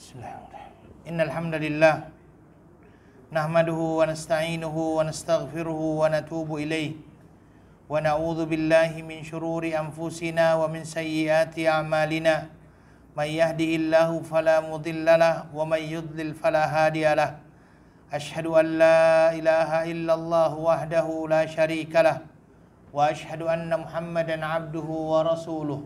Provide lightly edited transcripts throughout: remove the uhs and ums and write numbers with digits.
Bismillahirrahmanirrahim. Innal hamdalillah nahmaduhu wa nasta'inuhu wa nastaghfiruhu wa natubu ilaih wa na'udzu billahi min shururi anfusina wa min sayyiati a'malina may yahdihillahu fala mudhillalah wa may yudlil fala hadiyalah asyhadu an la ilaha illallah wahdahu la syarikalah wa asyhadu anna muhammadan abduhu wa rasuluh.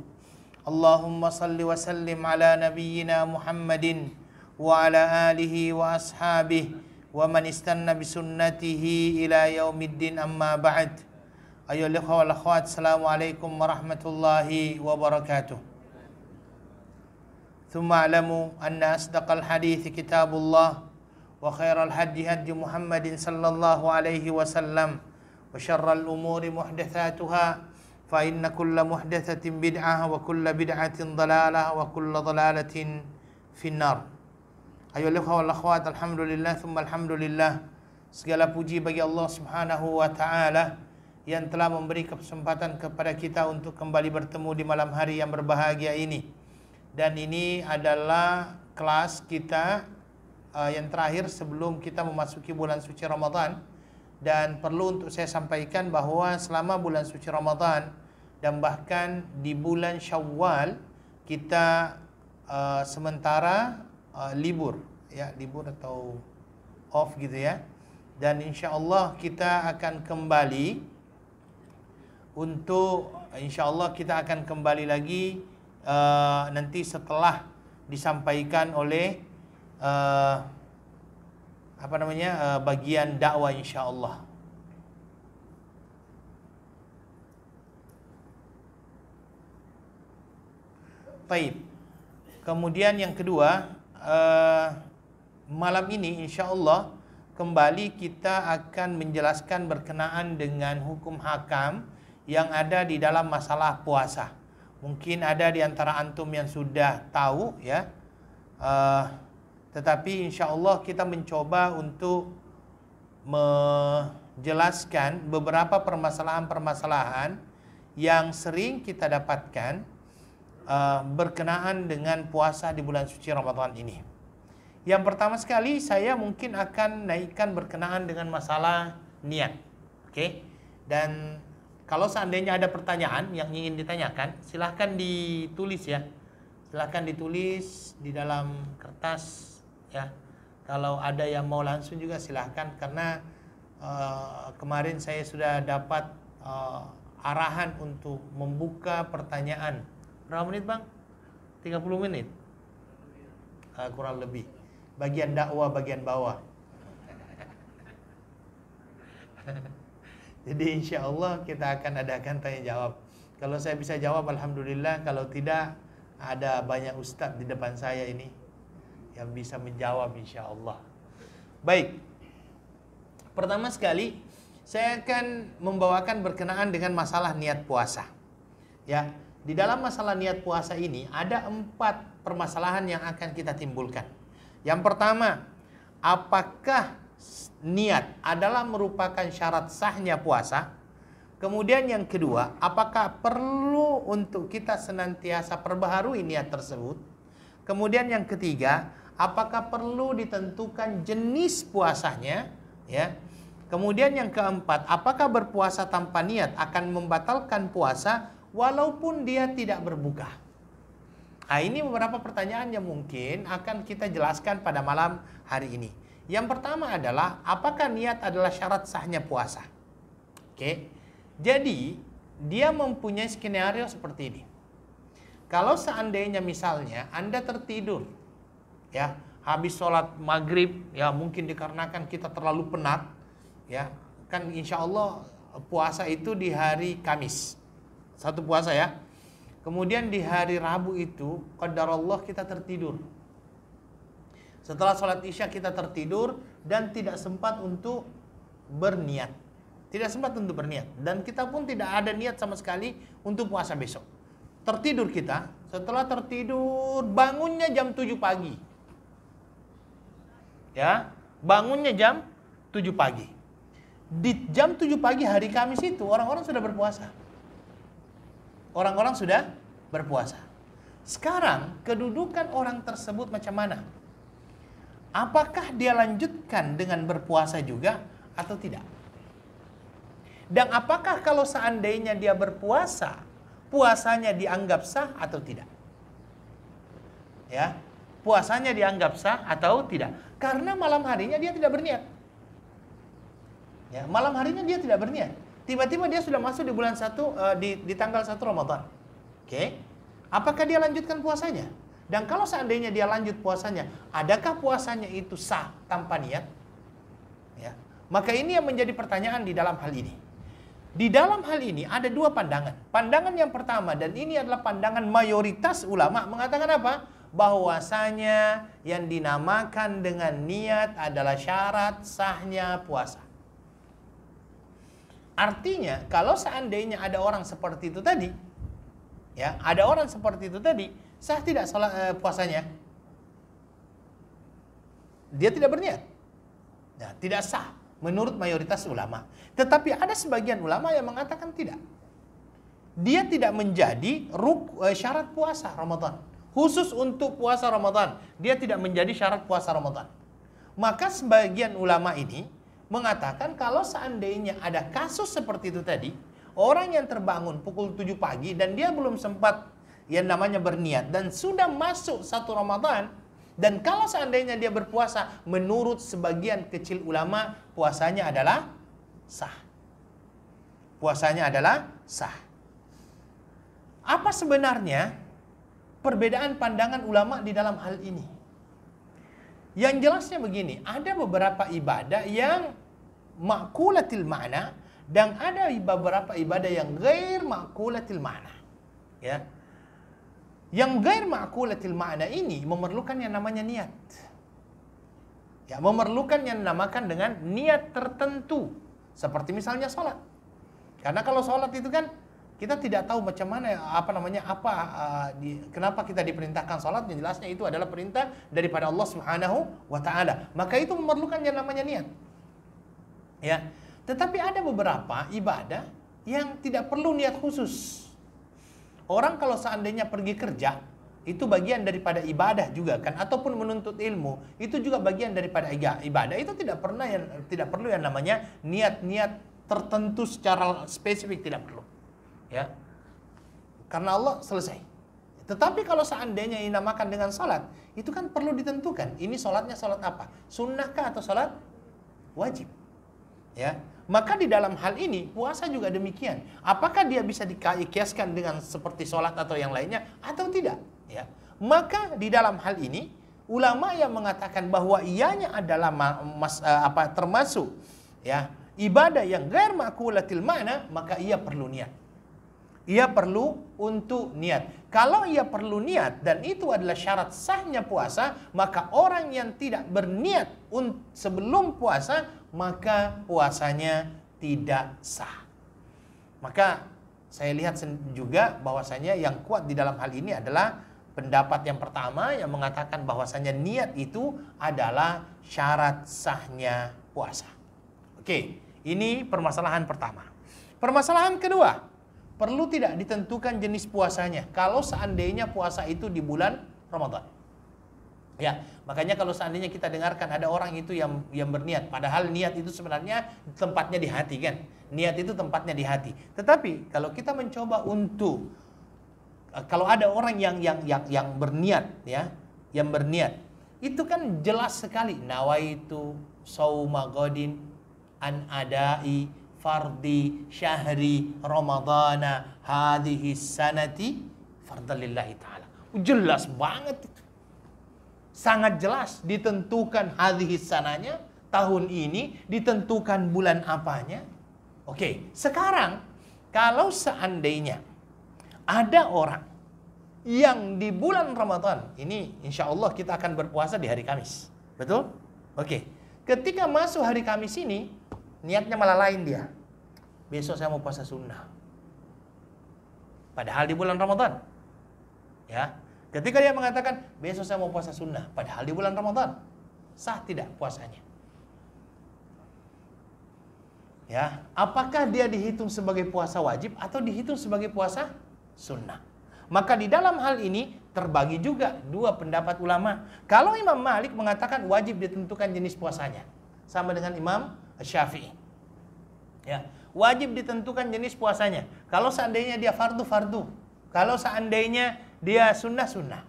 Allahumma salli wa sallim ala nabiyyina Muhammadin wa ala alihi wa ashabihi wa man istanna bisunnatihi ila yaumiddin amma ba'd. Ayyuhal ikhwah wal akhwat, assalamualaikum warahmatullahi wabarakatuh. Thumma alamu anna asdaqal hadithi kitabullah wa khairal hadi hadi Muhammadin sallallahu alaihi wasallam wa syarral umuri muhdatsatuha fa inna kulla muhdatsatin bid'ah wa kulla bid'atin dhalalah wa kulla dhalalatin finnar. Ayyuhal ikhwah wal akhwat, alhamdulillah thumma alhamdulillah. Segala puji bagi Allah Subhanahu wa taala yang telah memberi kesempatan kepada kita untuk kembali bertemu di malam hari yang berbahagia ini. Dan ini adalah kelas kita yang terakhir sebelum kita memasuki bulan suci Ramadan. Dan perlu untuk saya sampaikan bahawa selama bulan suci Ramadan dan bahkan di bulan Syawal kita sementara libur, ya, libur atau off gitu ya. Dan insya-Allah kita akan kembali lagi nanti setelah disampaikan oleh bagian dakwah insya-Allah. Baik. Kemudian yang kedua, malam ini insya-Allah kembali kita akan menjelaskan berkenaan dengan hukum hakam yang ada di dalam masalah puasa. Mungkin ada di antara antum yang sudah tahu ya. Tetapi insya Allah kita mencoba untuk menjelaskan beberapa permasalahan-permasalahan yang sering kita dapatkan berkenaan dengan puasa di bulan suci Ramadan ini. Yang pertama sekali saya mungkin akan naikkan berkenaan dengan masalah niat. Oke? Dan kalau seandainya ada pertanyaan yang ingin ditanyakan, silahkan ditulis ya. Silahkan ditulis di dalam kertas. Ya, kalau ada yang mau langsung juga silahkan, karena kemarin saya sudah dapat arahan untuk membuka pertanyaan. Berapa menit bang? 30 menit? Kurang lebih. Bagian dakwah, bagian bawah. Jadi insya Allah kita akan adakan tanya jawab. Kalau saya bisa jawab alhamdulillah, kalau tidak ada banyak ustadz di depan saya ini yang bisa menjawab insya Allah. Baik. Pertama sekali saya akan membawakan berkenaan dengan masalah niat puasa. Ya, di dalam masalah niat puasa ini ada 4 permasalahan yang akan kita timbulkan. Yang pertama, apakah niat adalah merupakan syarat sahnya puasa? Kemudian yang kedua, apakah perlu untuk kita senantiasa perbaharui niat tersebut? Kemudian yang ketiga, apakah perlu ditentukan jenis puasanya, ya? Kemudian yang keempat, apakah berpuasa tanpa niat akan membatalkan puasa walaupun dia tidak berbuka? Nah, ini beberapa pertanyaan yang mungkin akan kita jelaskan pada malam hari ini. Yang pertama adalah, apakah niat adalah syarat sahnya puasa? Oke. Jadi, dia mempunyai skenario seperti ini. Kalau seandainya misalnya Anda tertidur, ya, habis sholat maghrib, ya mungkin dikarenakan kita terlalu penat, ya, kan insya Allah puasa itu di hari Kamis, satu puasa ya. Kemudian di hari Rabu itu, qadarullah kita tertidur. Setelah sholat isya kita tertidur dan tidak sempat untuk berniat. Tidak sempat untuk berniat. Dan kita pun tidak ada niat sama sekali untuk puasa besok. Tertidur kita, setelah tertidur bangunnya jam 7 pagi. Ya, bangunnya jam 7 pagi. Di jam 7 pagi hari Kamis itu orang-orang sudah berpuasa. Orang-orang sudah berpuasa. Sekarang kedudukan orang tersebut macam mana? apakah dia lanjutkan dengan berpuasa juga atau tidak? Dan apakah kalau seandainya dia berpuasa, puasanya dianggap sah atau tidak? Ya, puasanya dianggap sah atau tidak? Karena malam harinya dia tidak berniat. Ya, malam harinya dia tidak berniat. Tiba-tiba dia sudah masuk di bulan 1 di tanggal 1 Ramadan. Oke. Apakah dia lanjutkan puasanya? Dan kalau seandainya dia lanjut puasanya, adakah puasanya itu sah tanpa niat? Ya. Maka ini yang menjadi pertanyaan di dalam hal ini. Di dalam hal ini ada dua pandangan. Pandangan yang pertama, dan ini adalah pandangan mayoritas ulama, mengatakan apa? Bahwasanya yang dinamakan dengan niat adalah syarat sahnya puasa. Artinya, kalau seandainya ada orang seperti itu tadi, ya, ada orang seperti itu tadi, sah tidak puasanya? Dia tidak berniat. Nah, tidak sah menurut mayoritas ulama. Tetapi ada sebagian ulama yang mengatakan tidak. Dia tidak menjadi syarat puasa Ramadan. Khusus untuk puasa Ramadan, dia tidak menjadi syarat puasa Ramadan. Maka sebagian ulama ini mengatakan kalau seandainya ada kasus seperti itu tadi, orang yang terbangun pukul 7 pagi dan dia belum sempat yang namanya berniat dan sudah masuk 1 Ramadan, dan kalau seandainya dia berpuasa, menurut sebagian kecil ulama, puasanya adalah sah. Puasanya adalah sah. Apa sebenarnya perbedaan pandangan ulama di dalam hal ini? Yang jelasnya begini, ada beberapa ibadah yang ma'kulatil ma'na dan ada beberapa ibadah yang ghair ma'kulatil ma'na. Ya. Yang ghair ma'kulatil ma'na ini memerlukan yang namanya niat. Ya, memerlukan yang dinamakan dengan niat tertentu. Seperti misalnya sholat. Karena kalau sholat itu kan kita tidak tahu macam mana kenapa kita diperintahkan sholat. Yang jelasnya itu adalah perintah daripada Allah Subhanahu wa taala. Maka itu memerlukan yang namanya niat. Ya. Tetapi ada beberapa ibadah yang tidak perlu niat khusus. Orang kalau seandainya pergi kerja, itu bagian daripada ibadah juga kan, ataupun menuntut ilmu, itu juga bagian daripada ibadah. Itu tidak perlu yang namanya niat-niat tertentu secara spesifik, tidak perlu. Ya. Karena Allah selesai. Tetapi kalau seandainya dinamakan dengan salat, itu kan perlu ditentukan. Ini salatnya salat apa? Sunnahkah atau salat wajib? Ya. Maka di dalam hal ini puasa juga demikian. Apakah dia bisa dikiaskan dengan seperti sholat atau yang lainnya atau tidak? Ya. Maka di dalam hal ini ulama yang mengatakan bahwa ianya adalah termasuk ya ibadah yang ghair ma'kulatil ma'na, maka ia perlu niat. Ia perlu untuk niat. Kalau ia perlu niat dan itu adalah syarat sahnya puasa, maka orang yang tidak berniat sebelum puasa, maka puasanya tidak sah. Maka saya lihat juga bahwasanya yang kuat di dalam hal ini adalah pendapat yang pertama yang mengatakan bahwasanya niat itu adalah syarat sahnya puasa. Oke, ini permasalahan pertama. Permasalahan kedua, perlu tidak ditentukan jenis puasanya kalau seandainya puasa itu di bulan Ramadan. Ya, makanya kalau seandainya kita dengarkan ada orang itu yang berniat, padahal niat itu sebenarnya tempatnya di hati kan. Niat itu tempatnya di hati. Tetapi kalau kita mencoba untuk kalau ada orang yang berniat ya, yang berniat, itu kan jelas sekali nawaitu sauma ghadin an adai fardi syahri ramadana hadhihi sanati fardalillahi ta'ala. Jelas banget itu. Sangat jelas ditentukan hadhihi sananya, tahun ini ditentukan bulan apanya. Oke, sekarang kalau seandainya ada orang yang di bulan Ramadan ini, insya Allah kita akan berpuasa di hari Kamis, betul? Oke, ketika masuk hari Kamis ini niatnya malah lain dia. Besok saya mau puasa sunnah. Padahal di bulan Ramadan. Ya. Ketika dia mengatakan besok saya mau puasa sunnah, padahal di bulan Ramadan. Sah tidak puasanya? Ya, apakah dia dihitung sebagai puasa wajib atau dihitung sebagai puasa sunnah? Maka di dalam hal ini terbagi juga dua pendapat ulama. Kalau Imam Malik mengatakan wajib ditentukan jenis puasanya, sama dengan Imam Syafi'i. Ya, wajib ditentukan jenis puasanya. Kalau seandainya dia fardu, fardu. Kalau seandainya dia sunnah, sunnah.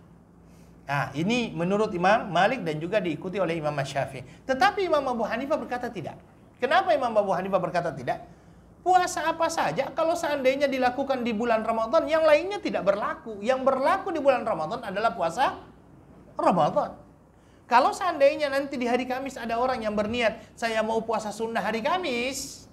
Nah, ini menurut Imam Malik dan juga diikuti oleh Imam Syafi'i. Tetapi Imam Abu Hanifah berkata tidak. Kenapa Imam Abu Hanifah berkata tidak? Puasa apa saja kalau seandainya dilakukan di bulan Ramadan, yang lainnya tidak berlaku. Yang berlaku di bulan Ramadan adalah puasa Ramadan. Kalau seandainya nanti di hari Kamis ada orang yang berniat, saya mau puasa sunnah hari Kamis.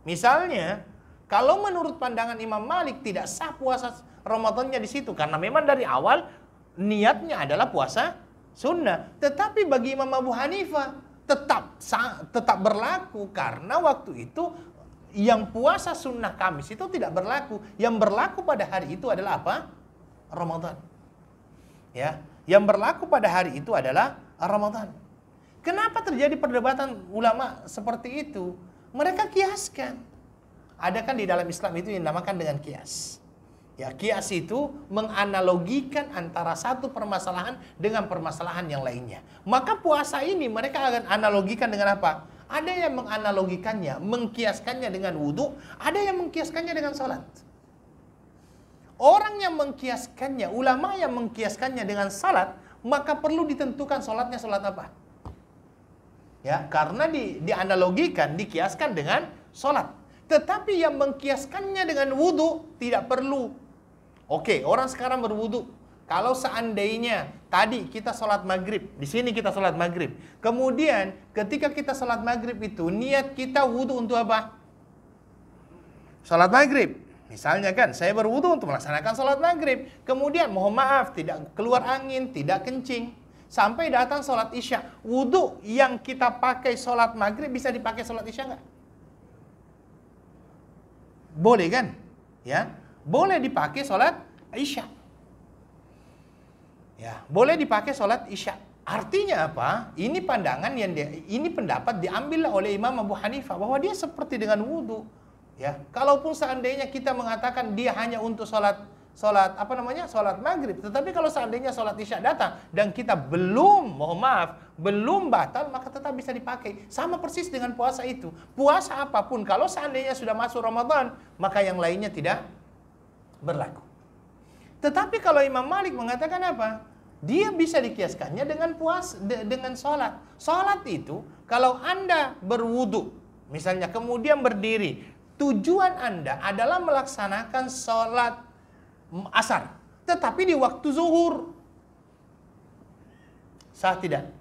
Misalnya, kalau menurut pandangan Imam Malik tidak sah puasa Ramadannya di situ. Karena memang dari awal niatnya adalah puasa sunnah. Tetapi bagi Imam Abu Hanifah tetap berlaku. Karena waktu itu yang puasa sunnah Kamis itu tidak berlaku. Yang berlaku pada hari itu adalah apa? Ramadan. Ya, yang berlaku pada hari itu adalah Ramadan. Kenapa terjadi perdebatan ulama seperti itu? Mereka kiaskan. Ada kan di dalam Islam itu yang dinamakan dengan kias. Ya, kias itu menganalogikan antara satu permasalahan dengan permasalahan yang lainnya. Maka puasa ini mereka akan analogikan dengan apa? Ada yang menganalogikannya, mengkiaskannya dengan wudhu, ada yang mengkiaskannya dengan salat. Orang yang mengkiaskannya, ulama yang mengkiaskannya dengan salat, maka perlu ditentukan salatnya salat apa? Ya, karena dianalogikan, dikiaskan dengan salat. Tetapi yang mengkiaskannya dengan wudhu tidak perlu. Oke, orang sekarang berwudhu. Kalau seandainya tadi kita sholat maghrib, di sini kita sholat maghrib. Kemudian ketika kita sholat maghrib itu niat kita wudhu untuk apa? Sholat maghrib. Misalnya kan, saya berwudhu untuk melaksanakan sholat maghrib. Kemudian mohon maaf, tidak keluar angin, tidak kencing. Sampai datang sholat isya. Wudhu yang kita pakai sholat maghrib bisa dipakai sholat isya nggak? Boleh kan? Ya, boleh dipakai sholat isya. Ya, boleh dipakai sholat isya. Artinya apa? Ini pandangan ini pendapat diambil oleh Imam Abu Hanifah bahwa dia seperti dengan wudhu. Ya, kalaupun seandainya kita mengatakan dia hanya untuk sholat maghrib, tetapi kalau seandainya sholat isya datang dan kita belum batal, maka tetap bisa dipakai. Sama persis dengan puasa itu. Puasa apapun, kalau seandainya sudah masuk Ramadan, maka yang lainnya tidak berlaku. Tetapi kalau Imam Malik mengatakan apa? Dia bisa dikiaskannya dengan sholat. Sholat itu, kalau Anda berwudu, misalnya kemudian berdiri, tujuan Anda adalah melaksanakan sholat asar, tetapi di waktu zuhur. Sah tidak?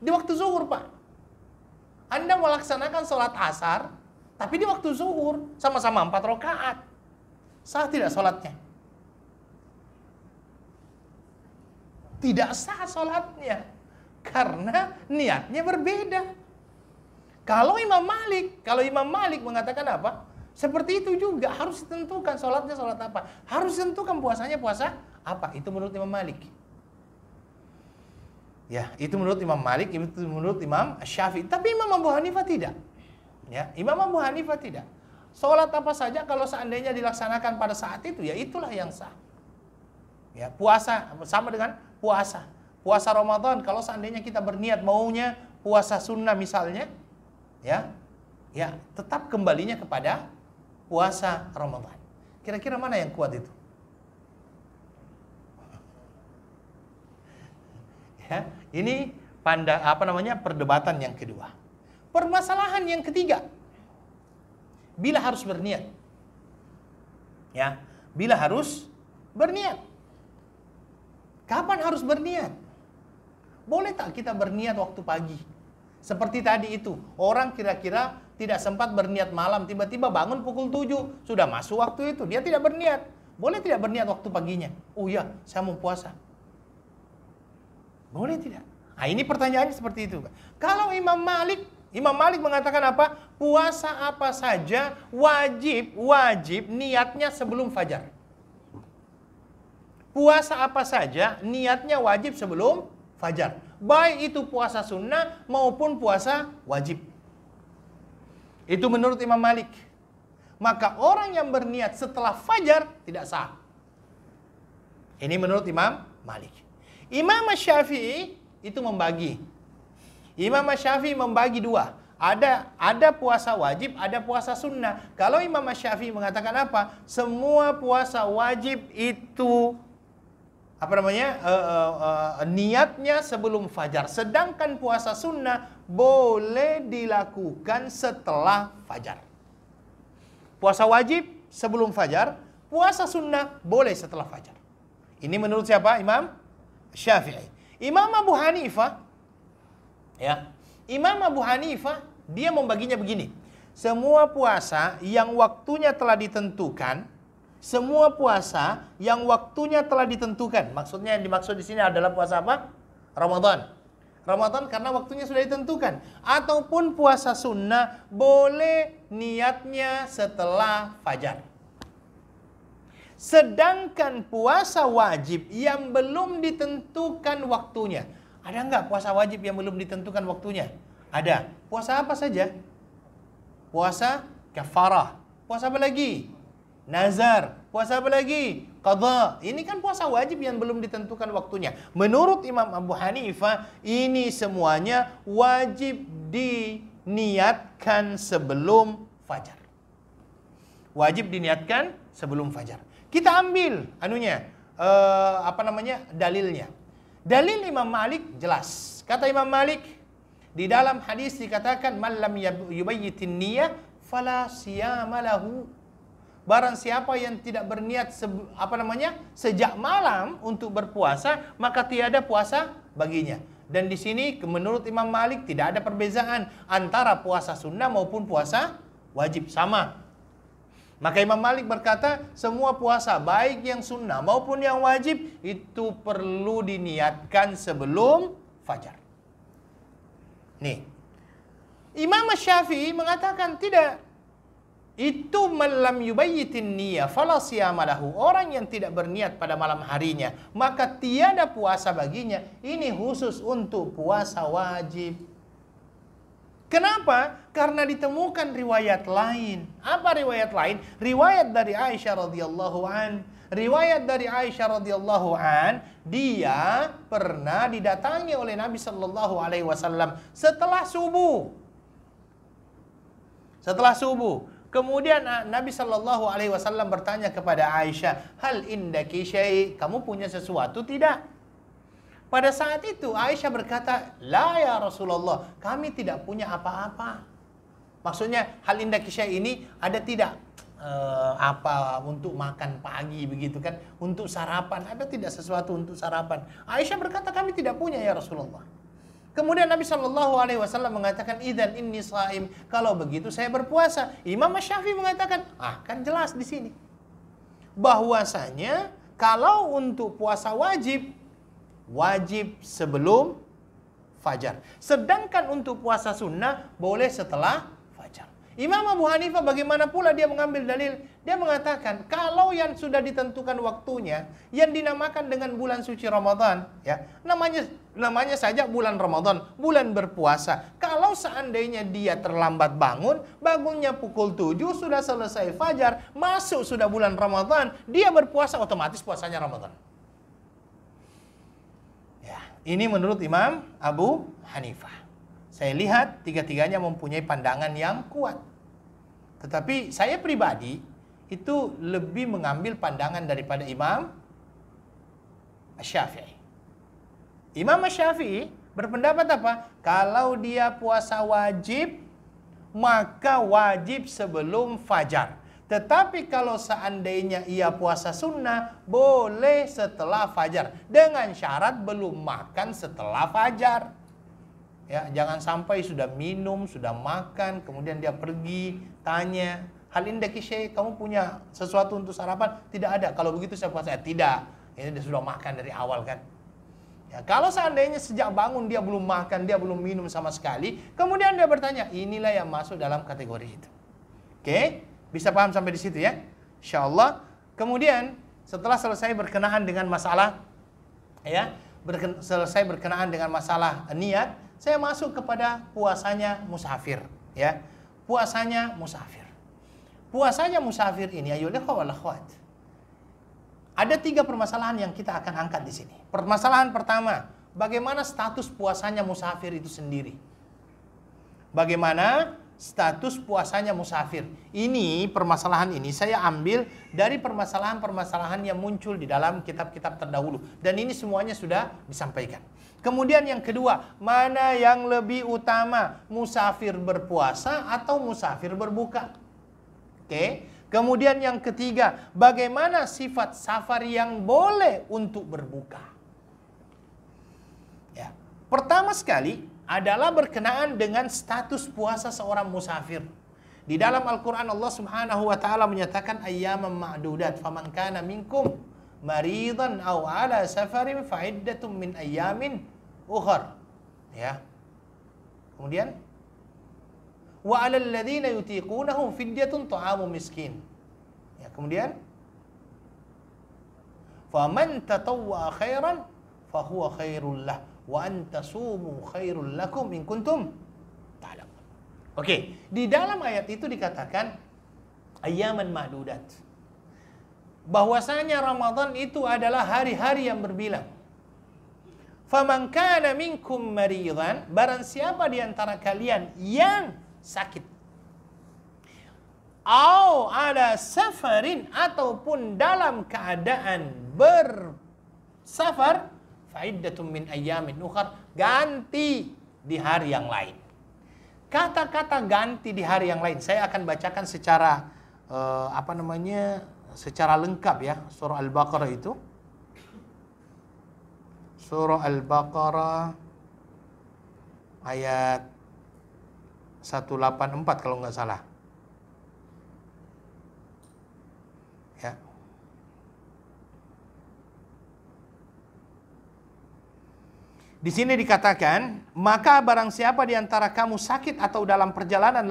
Di waktu zuhur, Pak. Anda melaksanakan sholat asar, tapi di waktu zuhur, sama-sama 4 rakaat. Sah tidak sholatnya? Tidak sah sholatnya, karena niatnya berbeda. Kalau Imam Malik mengatakan apa? Seperti itu juga, harus ditentukan sholatnya sholat apa. Harus ditentukan puasanya puasa apa. Itu menurut Imam Malik. Ya, itu menurut Imam Malik, itu menurut Imam Syafi'i. Tapi Imam Abu Hanifah tidak. Ya, Imam Abu Hanifah tidak. Sholat apa saja kalau seandainya dilaksanakan pada saat itu, ya itulah yang sah. Ya, puasa sama dengan puasa. Puasa Ramadan kalau seandainya kita berniat maunya puasa sunnah misalnya, ya tetap kembalinya kepada puasa Ramadan. Kira-kira mana yang kuat itu? Ya, ini perdebatan yang kedua. Permasalahan yang ketiga, bila harus berniat. Ya, bila harus berniat. Kapan harus berniat? Boleh tak kita berniat waktu pagi? Seperti tadi itu, orang kira-kira tidak sempat berniat malam, tiba-tiba bangun pukul 7, sudah masuk waktu itu, dia tidak berniat. Boleh tidak berniat waktu paginya? Oh iya, saya mau puasa. Boleh tidak? Nah, ini pertanyaannya seperti itu. Kalau Imam Malik mengatakan apa? Puasa apa saja wajib niatnya sebelum fajar. Puasa apa saja niatnya wajib sebelum fajar. Baik itu puasa sunnah maupun puasa wajib. Itu menurut Imam Malik. Maka orang yang berniat setelah fajar tidak sah. Ini menurut Imam Malik. Imam Syafi'i itu membagi. Imam Syafi'i membagi dua. Ada puasa wajib, ada puasa sunnah. Kalau Imam Syafi'i mengatakan apa? Semua puasa wajib itu niatnya sebelum fajar. Sedangkan puasa sunnah boleh dilakukan setelah fajar. Puasa wajib sebelum fajar, puasa sunnah boleh setelah fajar. Ini menurut siapa? Imam Syafi'i. Imam Abu Hanifah, ya, Imam Abu Hanifah dia membaginya begini. Semua puasa yang waktunya telah ditentukan, semua puasa yang waktunya telah ditentukan. Maksudnya yang dimaksud di sini adalah puasa apa? Ramadan. Ramadan karena waktunya sudah ditentukan. Ataupun puasa sunnah boleh niatnya setelah fajar. Sedangkan puasa wajib yang belum ditentukan waktunya. Ada nggak puasa wajib yang belum ditentukan waktunya? Ada. Puasa apa saja? Puasa kafarah. Puasa apa lagi? Nazar. Puasa apa lagi? Qadha. Ini kan puasa wajib yang belum ditentukan waktunya. Menurut Imam Abu Hanifah, ini semuanya wajib diniatkan sebelum fajar. Wajib diniatkan sebelum fajar. Kita ambil dalilnya. Dalil Imam Malik jelas. Kata Imam Malik, di dalam hadis dikatakan man lam yubayyitin niyyah fala siyama lahu. Barang siapa yang tidak berniat sejak malam untuk berpuasa, maka tiada puasa baginya. Dan di sini menurut Imam Malik tidak ada perbezaan antara puasa sunnah maupun puasa wajib, sama. Maka Imam Malik berkata, semua puasa baik yang sunnah maupun yang wajib itu perlu diniatkan sebelum fajar. Nih, Imam Syafi'i mengatakan tidak. Itu malam yubayyitin niyyah fala siyama lahu. Orang yang tidak berniat pada malam harinya, maka tiada puasa baginya. Ini khusus untuk puasa wajib. Kenapa? Karena ditemukan riwayat lain. Apa riwayat lain? Riwayat dari Aisyah radhiyallahu an. Riwayat dari Aisyah radhiyallahu an, dia pernah didatangi oleh Nabi sallallahu alaihi wasallam setelah subuh. Setelah subuh. Kemudian Nabi sallallahu alaihi wasallam bertanya kepada Aisyah, "Hal indaki syai'?" Kamu punya sesuatu tidak? Pada saat itu Aisyah berkata, "La ya Rasulullah, kami tidak punya apa-apa." Maksudnya hal indaki syai' ini ada tidak apa untuk makan pagi begitu kan, untuk sarapan, ada tidak sesuatu untuk sarapan? Aisyah berkata, kami tidak punya ya Rasulullah. Kemudian Nabi Shallallahu Alaihi Wasallam mengatakan, idzan inni shaim, kalau begitu saya berpuasa. Imam Syafi'i mengatakan, kan jelas di sini bahwasanya kalau untuk puasa wajib sebelum fajar, sedangkan untuk puasa sunnah boleh setelah fajar. Imam Abu Hanifah bagaimana pula dia mengambil dalil? Dia mengatakan kalau yang sudah ditentukan waktunya, yang dinamakan dengan bulan suci Ramadan, ya, namanya saja bulan Ramadan, bulan berpuasa. Kalau seandainya dia terlambat bangunnya pukul 7, sudah selesai fajar, masuk sudah bulan Ramadan, dia berpuasa otomatis puasanya Ramadan. Ya, ini menurut Imam Abu Hanifah. Saya lihat tiga-tiganya mempunyai pandangan yang kuat. Tetapi saya pribadi itu lebih mengambil pandangan daripada Imam Syafi'i. Imam Syafi'i berpendapat apa? Kalau dia puasa wajib, maka wajib sebelum fajar. Tetapi kalau seandainya ia puasa sunnah, boleh setelah fajar. Dengan syarat belum makan setelah fajar. Ya, jangan sampai sudah minum, sudah makan, kemudian dia pergi, tanya, hal indaki syai', kamu punya sesuatu untuk sarapan? Tidak ada. Kalau begitu saya puasa. Tidak. Ini dia sudah makan dari awal kan. Ya, kalau seandainya sejak bangun dia belum makan, dia belum minum sama sekali, kemudian dia bertanya, inilah yang masuk dalam kategori itu. Oke, bisa paham sampai di situ ya? Insyaallah. Kemudian setelah selesai berkenaan dengan masalah niat, saya masuk kepada puasanya musafir, ya. Puasanya musafir. Puasanya musafir ini, ayolah wal akhwat. Ada 3 permasalahan yang kita akan angkat di sini. Permasalahan pertama, bagaimana status puasanya musafir itu sendiri? Bagaimana status puasanya musafir? Ini permasalahan ini saya ambil dari permasalahan-permasalahan yang muncul di dalam kitab-kitab terdahulu. Dan ini semuanya sudah disampaikan. Kemudian yang kedua, mana yang lebih utama? Musafir berpuasa atau musafir berbuka? Oke. Kemudian yang ketiga, bagaimana sifat safar yang boleh untuk berbuka? Ya. Pertama sekali adalah berkenaan dengan status puasa seorang musafir. Di dalam Al-Quran Allah Subhanahu wa taala menyatakan ayyaman ma'dudat faman kana minkum maridan aw ala safarin fa iddatun min ayyamin ukhar. Ya. Kemudian wa 'alal ladzina yutiqunahu fidyatun ta'amu miskin. Ya, kemudian faman tatawwa khairan fahuwa khairul lah wa antasumu khairul lakum in kuntum ta'lamun. Oke, di dalam ayat itu dikatakan ayyaman ma'dudat. Bahwasanya Ramadan itu adalah hari-hari yang berbilang. Faman kana minkum maridan, barang siapa di antara kalian yang sakit, au ada safarin, ataupun dalam keadaan bersafar, fa'iddatun min ayyamin ukhar, ganti di hari yang lain. Kata-kata ganti di hari yang lain saya akan bacakan secara secara lengkap ya. Surah Al-Baqarah itu. Surah Al-Baqarah ayat 184 kalau nggak salah. Ya. Di sini dikatakan, maka barang siapa di antara kamu sakit atau dalam perjalanan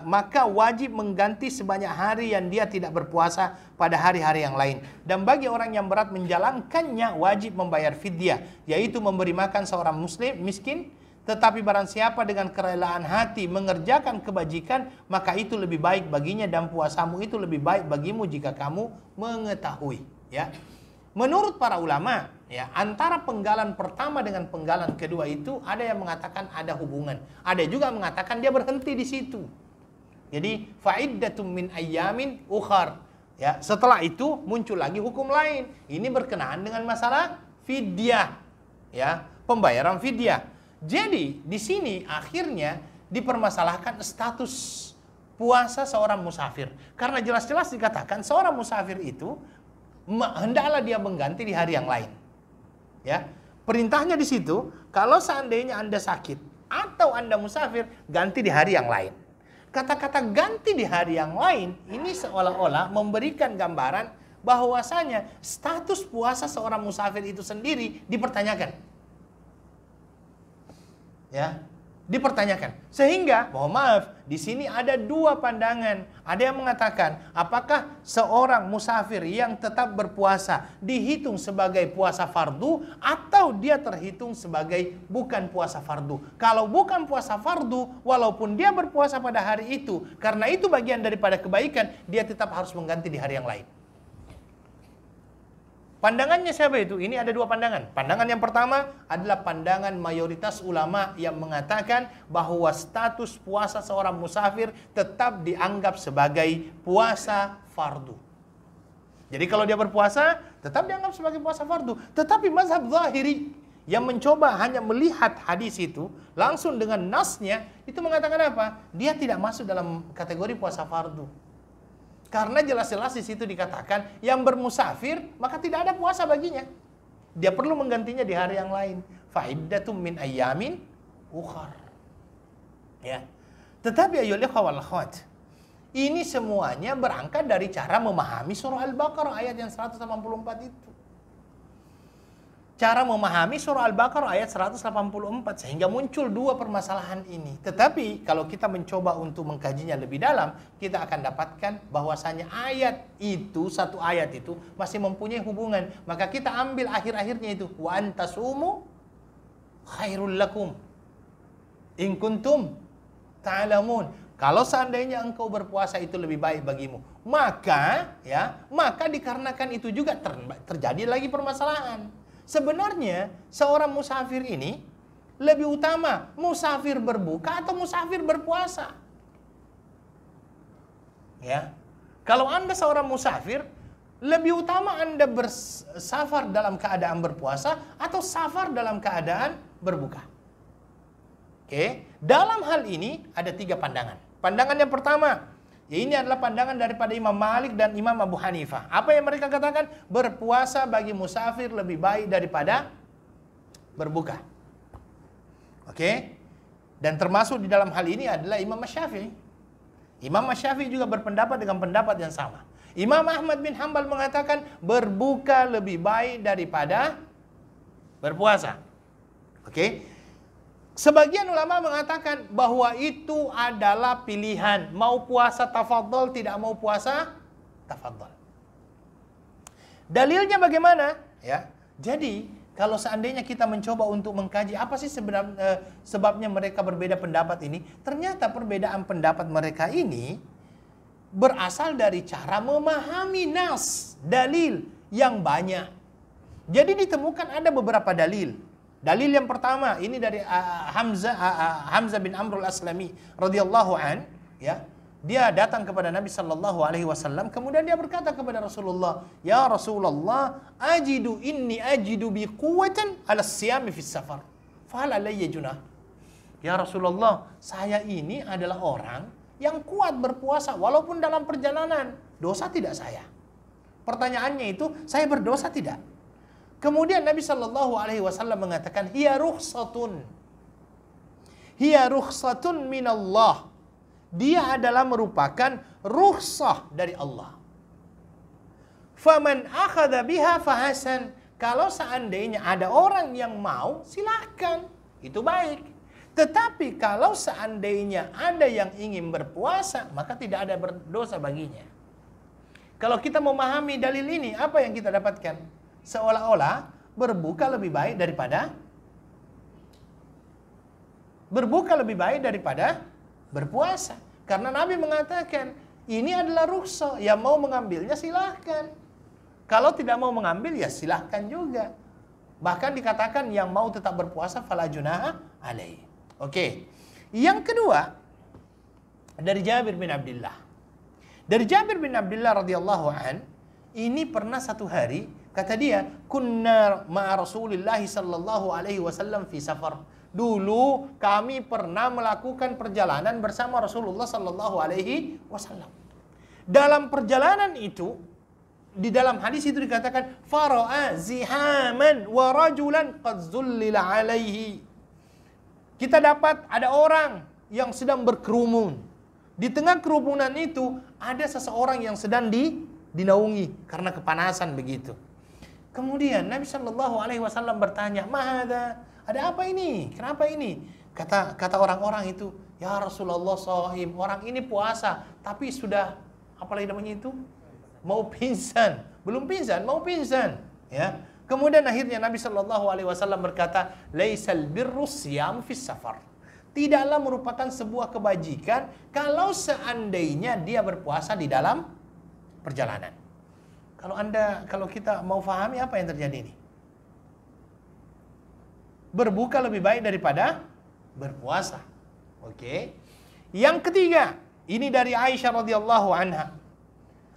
maka wajib mengganti sebanyak hari yang dia tidak berpuasa pada hari-hari yang lain. Dan bagi orang yang berat menjalankannya wajib membayar fidyah, yaitu memberi makan seorang muslim miskin. Tetapi barang siapa dengan kerelaan hati mengerjakan kebajikan, maka itu lebih baik baginya dan puasamu itu lebih baik bagimu jika kamu mengetahui. Ya. Menurut para ulama, ya, antara penggalan pertama dengan penggalan kedua itu ada yang mengatakan ada hubungan. Ada juga mengatakan dia berhenti di situ. Jadi fa'iddatum min ayyamin ukhar. Ya, setelah itu muncul lagi hukum lain. Ini berkenaan dengan masalah fidyah, ya, pembayaran fidyah. Jadi di sini akhirnya dipermasalahkan status puasa seorang musafir. Karena jelas-jelas dikatakan seorang musafir itu hendaklah dia mengganti di hari yang lain. Ya, perintahnya di situ, kalau seandainya Anda sakit atau Anda musafir, ganti di hari yang lain. Kata-kata ganti di hari yang lain ini seolah-olah memberikan gambaran bahwasanya status puasa seorang musafir itu sendiri dipertanyakan. Ya, dipertanyakan. Sehingga, mohon maaf, di sini ada dua pandangan. Ada yang mengatakan, apakah seorang musafir yang tetap berpuasa dihitung sebagai puasa fardu atau dia terhitung sebagai bukan puasa fardu? Kalau bukan puasa fardu, walaupun dia berpuasa pada hari itu, karena itu bagian daripada kebaikan, dia tetap harus mengganti di hari yang lain. Pandangannya siapa itu? Ini ada dua pandangan. Pandangan yang pertama adalah pandangan mayoritas ulama yang mengatakan bahwa status puasa seorang musafir tetap dianggap sebagai puasa fardu. Jadi kalau dia berpuasa, tetap dianggap sebagai puasa fardu. Tetapi mazhab zahiri yang mencoba hanya melihat hadis itu, langsung dengan nasnya, itu mengatakan apa? Dia tidak masuk dalam kategori puasa fardu. Karena jelas-jelas di situ dikatakan yang bermusafir maka tidak ada puasa baginya. Dia perlu menggantinya di hari yang lain. Fa'iddatum min ayyamin ukhar. Ya. Tetapi ayyuhal ikhwah wal akhwat, ini semuanya berangkat dari cara memahami surah Al-Baqarah ayat yang 184 itu. Cara memahami surah Al-Baqarah ayat 184 sehingga muncul dua permasalahan ini. Tetapi kalau kita mencoba untuk mengkajinya lebih dalam, kita akan dapatkan bahwasanya ayat itu, satu ayat itu masih mempunyai hubungan. Maka kita ambil akhir-akhirnya itu, wa antasumu khairul lakum in kuntum ta'lamun. Kalau seandainya engkau berpuasa itu lebih baik bagimu, maka dikarenakan itu juga terjadi lagi permasalahan. Sebenarnya seorang musafir ini lebih utama musafir berbuka atau musafir berpuasa? Ya. Kalau Anda seorang musafir, lebih utama Anda bersafar dalam keadaan berpuasa atau safar dalam keadaan berbuka? Oke, dalam hal ini ada 3 pandangan. Pandangan yang pertama, ini adalah pandangan daripada Imam Malik dan Imam Abu Hanifah. Apa yang mereka katakan? Berpuasa bagi musafir lebih baik daripada berbuka. Oke, dan termasuk di dalam hal ini adalah Imam Syafi'i. Imam Syafi'i juga berpendapat dengan pendapat yang sama. Imam Ahmad bin Hanbal mengatakan berbuka lebih baik daripada berpuasa. Oke. Sebagian ulama mengatakan bahwa itu adalah pilihan. Mau puasa tafadhol, tidak mau puasa tafadhol. Dalilnya bagaimana? Ya. Jadi, kalau seandainya kita mencoba untuk mengkaji apa sih sebabnya mereka berbeda pendapat ini, ternyata perbedaan pendapat mereka ini berasal dari cara memahami nas, dalil yang banyak. Jadi ditemukan ada beberapa dalil. Dalil yang pertama ini dari Hamzah bin Amr al-Aslami radhiyallahu an, ya. Dia datang kepada Nabi sallallahu alaihi wasallam, kemudian dia berkata kepada Rasulullah, "Ya Rasulullah, inni ajidu bi quwwatan 'ala siyami fi safar. Fa hal alayya junah?" Ya Rasulullah, saya ini adalah orang yang kuat berpuasa walaupun dalam perjalanan. Dosa tidak saya? Pertanyaannya itu, saya berdosa tidak? Kemudian Nabi Shallallahu Alaihi Wasallam mengatakan, hiya rukhsatun minallah. Dia adalah merupakan rukhsah dari Allah. Faman akhadha biha fahasan. Kalau seandainya ada orang yang mau, silakan, itu baik. Tetapi kalau seandainya ada yang ingin berpuasa, maka tidak ada berdosa baginya. Kalau kita memahami dalil ini, apa yang kita dapatkan? Seolah-olah berbuka lebih baik daripada berpuasa. Karena Nabi mengatakan, ini adalah rukhsah, yang mau mengambilnya silahkan. Kalau tidak mau mengambil, ya silahkan juga. Bahkan dikatakan yang mau tetap berpuasa, fala junaha alaihi. Oke. Yang kedua, dari Jabir bin Abdullah. Dari Jabir bin Abdullah radhiyallahu an, ini pernah satu hari, kata dia, kunna ma'a Rasulillah sallallahu alaihi wasallam fi safar. Dulu kami pernah melakukan perjalanan bersama Rasulullah sallallahu alaihi wasallam. Dalam perjalanan itu, di dalam hadis itu dikatakan, fara'a zihaman wa rajulan qad zullila alaihi. Kita dapat ada orang yang sedang berkerumun. Di tengah kerumunan itu ada seseorang yang sedang dinaungi karena kepanasan begitu. Kemudian Nabi Shallallahu Alaihi Wasallam bertanya, "Mahada? Ada apa ini? Kenapa ini?" Kata orang-orang itu, "Ya Rasulullah shahim, orang ini puasa, tapi sudah apalagi namanya itu? Mau pingsan. Belum pingsan, mau pingsan." Ya. Kemudian akhirnya Nabi Shallallahu Alaihi Wasallam berkata, "Laisal birru siyam fis safar." Tidaklah merupakan sebuah kebajikan kalau seandainya dia berpuasa di dalam perjalanan. Kalau kita mau pahami apa yang terjadi ini? Berbuka lebih baik daripada berpuasa. Oke. Yang ketiga, ini dari Aisyah radhiyallahu anha.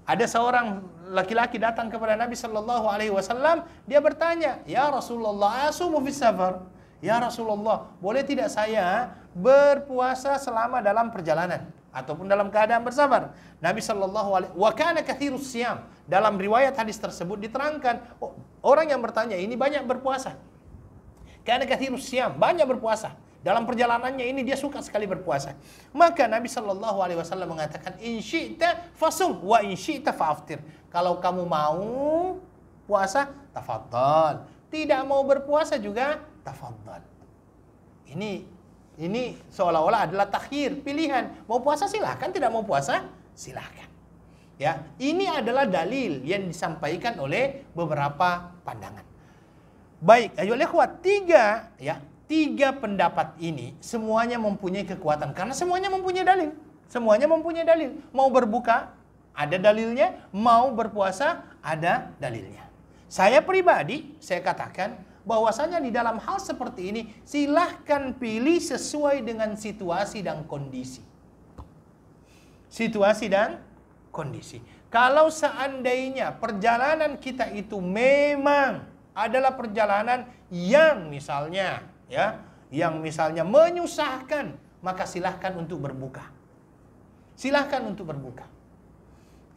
Ada seorang laki-laki datang kepada Nabi sallallahu alaihi wasallam, dia bertanya, "Ya Rasulullah, asumu fis safar?" "Ya Rasulullah, boleh tidak saya berpuasa selama dalam perjalanan ataupun dalam keadaan bersafar?" Nabi sallallahu alaihi wa kana katsirus siyam. Dalam riwayat hadis tersebut diterangkan, orang yang bertanya ini banyak berpuasa. Kana katsirus siyam, banyak berpuasa. Dalam perjalanannya ini dia suka sekali berpuasa. Maka Nabi sallallahu alaihi wasallam mengatakan, "In syi'ta fasum wa in syi'ta fa'aftir." Kalau kamu mau puasa, tafadhal. Tidak mau berpuasa juga, tafadhal. Ini seolah-olah adalah takhir, pilihan. Mau puasa silahkan, tidak mau puasa silahkan. Ya, ini adalah dalil yang disampaikan oleh beberapa pandangan. Baik, ayo ikhwat, tiga pendapat ini semuanya mempunyai kekuatan karena semuanya mempunyai dalil. Semuanya mempunyai dalil. Mau berbuka, ada dalilnya. Mau berpuasa, ada dalilnya. Saya pribadi, saya katakan bahwasanya di dalam hal seperti ini, silahkan pilih sesuai dengan situasi dan kondisi. Situasi dan kondisi. Kalau seandainya perjalanan kita itu memang adalah perjalanan yang misalnya, yang misalnya menyusahkan, maka silahkan untuk berbuka. Silahkan untuk berbuka.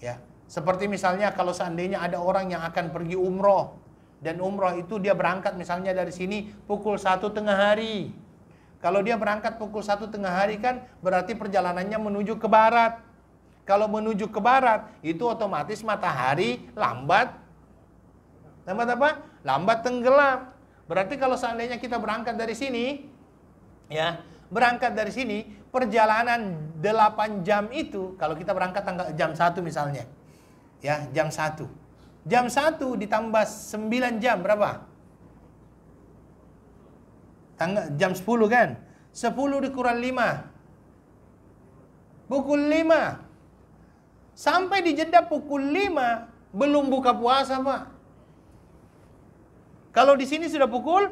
Ya, seperti misalnya kalau seandainya ada orang yang akan pergi umroh, dan umroh itu dia berangkat misalnya dari sini pukul 1 tengah hari. Kalau dia berangkat pukul 1 tengah hari kan berarti perjalanannya menuju ke barat. Kalau menuju ke barat itu otomatis matahari lambat. Lambat apa? Lambat tenggelam. Berarti kalau seandainya kita berangkat dari sini, berangkat dari sini, perjalanan 8 jam itu, kalau kita berangkat jam 1 misalnya. Jam 1. Jam 1 ditambah 9 jam berapa? Jam 10 kan? 10 dikurang 5. Pukul 5. Sampai di jeda pukul 5 belum buka puasa, Pak. Kalau di sini sudah pukul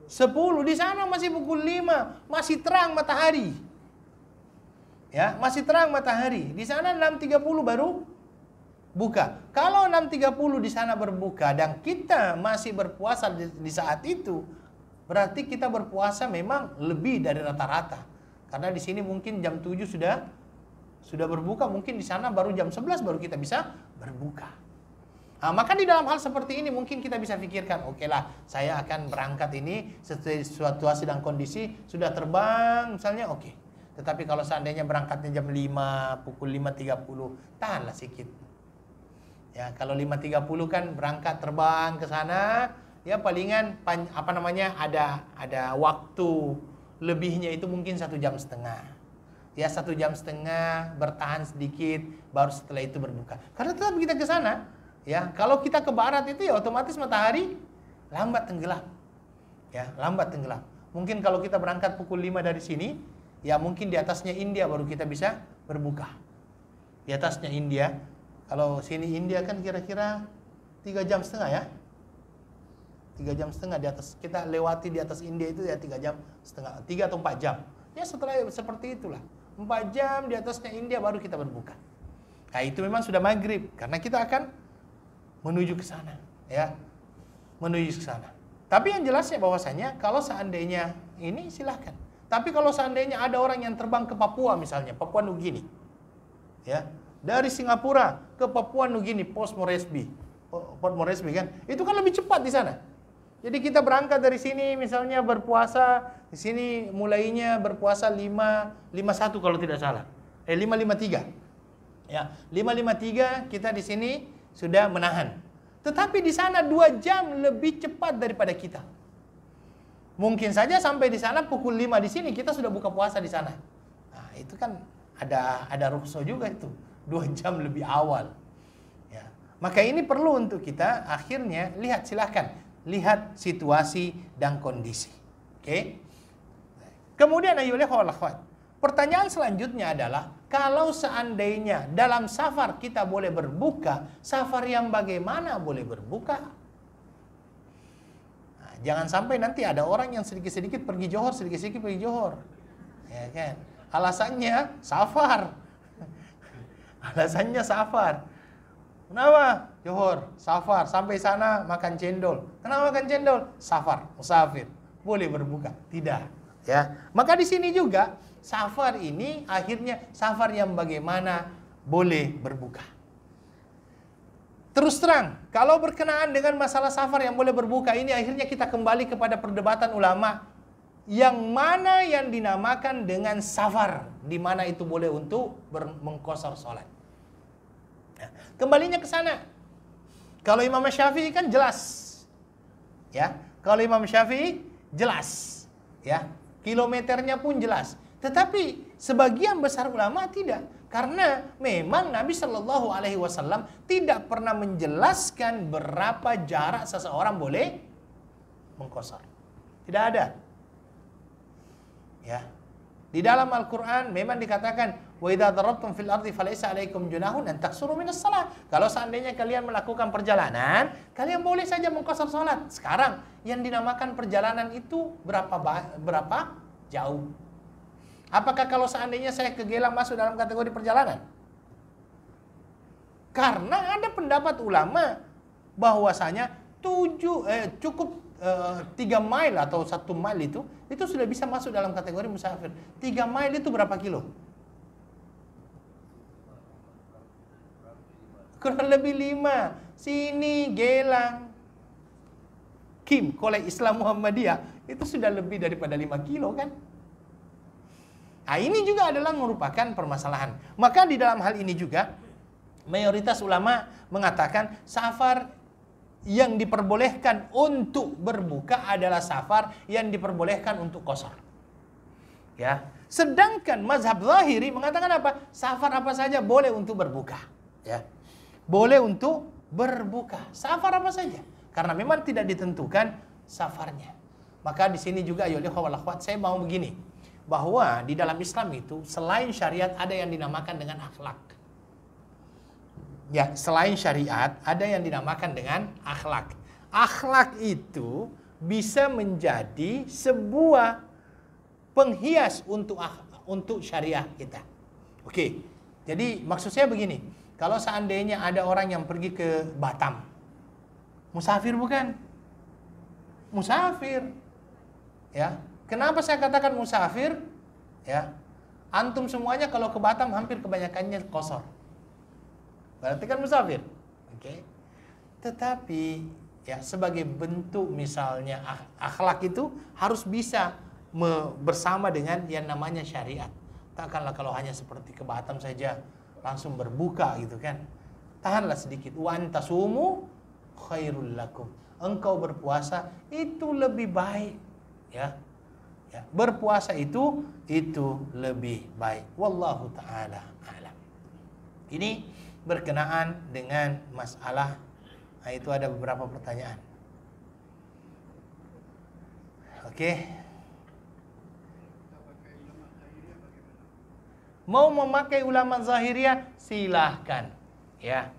10, di sana masih pukul 5, masih terang matahari. Masih terang matahari. Di sana 6.30 baru buka. Kalau 6.30 di sana berbuka dan kita masih berpuasa di saat itu, berarti kita berpuasa memang lebih dari rata-rata. Karena di sini mungkin jam 7 sudah berbuka, mungkin di sana baru jam 11 baru kita bisa berbuka. Maka di dalam hal seperti ini mungkin kita bisa pikirkan, oke lah, saya akan berangkat ini sesuai situasi dan kondisi, sudah terbang misalnya, oke. Tetapi kalau seandainya berangkatnya jam 5, pukul 5.30, tahanlah sedikit. Kalau 5.30 kan berangkat terbang ke sana, palingan ada waktu lebihnya itu mungkin 1,5 jam. 1,5 jam bertahan sedikit, baru setelah itu berbuka. Karena tetap kita ke sana, kalau kita ke barat itu otomatis matahari lambat tenggelam. Lambat tenggelam. Mungkin kalau kita berangkat pukul 5 dari sini, mungkin di atasnya India baru kita bisa berbuka. Di atasnya India, kalau sini India kan kira-kira 3,5 jam 3,5 jam di atas, kita lewati di atas India itu 3,5 jam, 3 atau 4 jam. Setelah seperti itulah. 4 jam di atasnya India baru kita berbuka. Nah, itu memang sudah maghrib karena kita akan menuju ke sana, menuju ke sana. Tapi yang jelasnya bahwasanya kalau seandainya ini silahkan. Tapi kalau seandainya ada orang yang terbang ke Papua misalnya, Papua Nugini, dari Singapura ke Papua Nugini, Port Moresby kan, itu kan lebih cepat di sana. Jadi kita berangkat dari sini misalnya berpuasa, di sini mulainya berpuasa 5.51 kalau tidak salah. 5.53. 5.53 kita di sini sudah menahan. Tetapi di sana 2 jam lebih cepat daripada kita. Mungkin saja sampai di sana pukul 5 di sini kita sudah buka puasa di sana. Nah, itu kan ada rukhsah juga itu. 2 jam lebih awal. Maka ini perlu untuk kita akhirnya lihat situasi dan kondisi. Oke? Kemudian pertanyaan selanjutnya adalah kalau seandainya dalam safar kita boleh berbuka, safar yang bagaimana boleh berbuka? Nah, jangan sampai nanti ada orang yang sedikit-sedikit pergi johor, sedikit-sedikit pergi johor. Kan? Alasannya safar. Alasannya safar. Kenapa? Johor, safar, sampai sana makan cendol. Kenapa makan cendol? Safar, musafir. Boleh berbuka? Tidak. Maka di sini juga safar ini akhirnya safar yang bagaimana boleh berbuka. Terus terang, kalau berkenaan dengan masalah safar yang boleh berbuka ini akhirnya kita kembali kepada perdebatan ulama yang mana yang dinamakan dengan safar, di mana itu boleh untuk mengqashar salat. Kembalinya ke sana. Kalau Imam Syafi'i kan jelas. Kalau Imam Syafi'i jelas. Kilometernya pun jelas. Tetapi sebagian besar ulama tidak. Karena memang Nabi Shallallahu Alaihi Wasallam tidak pernah menjelaskan berapa jarak seseorang boleh mengqashar. Tidak ada. Di dalam Al-Quran memang dikatakan Wa idza darabtum fil ardi falaysa 'alaikum junahun an taqsuru minas shalah. Kalau seandainya kalian melakukan perjalanan, kalian boleh saja mengqasar salat. Sekarang yang dinamakan perjalanan itu berapa jauh? Apakah kalau seandainya saya ke Gelang masuk dalam kategori perjalanan? Karena ada pendapat ulama bahwasanya cukup 3 mile atau 1 mile itu sudah bisa masuk dalam kategori musafir. 3 mile itu berapa kilo? Kurang lebih 5. Sini Gelang Kim Kolej Islam Muhammadiyah itu sudah lebih daripada 5 kilo kan? Nah, ini juga adalah merupakan permasalahan. Maka di dalam hal ini juga mayoritas ulama mengatakan safar yang diperbolehkan untuk berbuka adalah safar yang diperbolehkan untuk qasar. Ya. Sedangkan mazhab Zahiri mengatakan apa? Safar apa saja boleh untuk berbuka. Ya. Boleh untuk berbuka. Safar apa saja. Karena memang tidak ditentukan safarnya. Maka di sini juga ya akhwat, saya mau begini. Bahwa di dalam Islam itu selain syariat ada yang dinamakan dengan akhlak. Ya, selain syariat ada yang dinamakan dengan akhlak. Akhlak itu bisa menjadi sebuah penghias untuk syariah kita. Oke. Jadi maksud saya begini, kalau seandainya ada orang yang pergi ke Batam, musafir bukan? Musafir. Ya. Kenapa saya katakan musafir? Ya. Antum semuanya kalau ke Batam hampir kebanyakannya qasar. Berarti kan musafir. Oke. Tetapi ya sebagai bentuk misalnya akhlak itu harus bisa bersama dengan yang namanya syariat. Takkanlah kalau hanya seperti ke Batam saja langsung berbuka gitu kan. Tahanlah sedikit. Wa antasumu khairul lakum. Engkau berpuasa itu lebih baik. Ya. Ya, berpuasa itu lebih baik. Wallahu ta'ala a'lam. Ini berkenaan dengan masalah. Nah, itu ada beberapa pertanyaan. Oke. Mau memakai ulama Zahiriyah silahkan. Ya.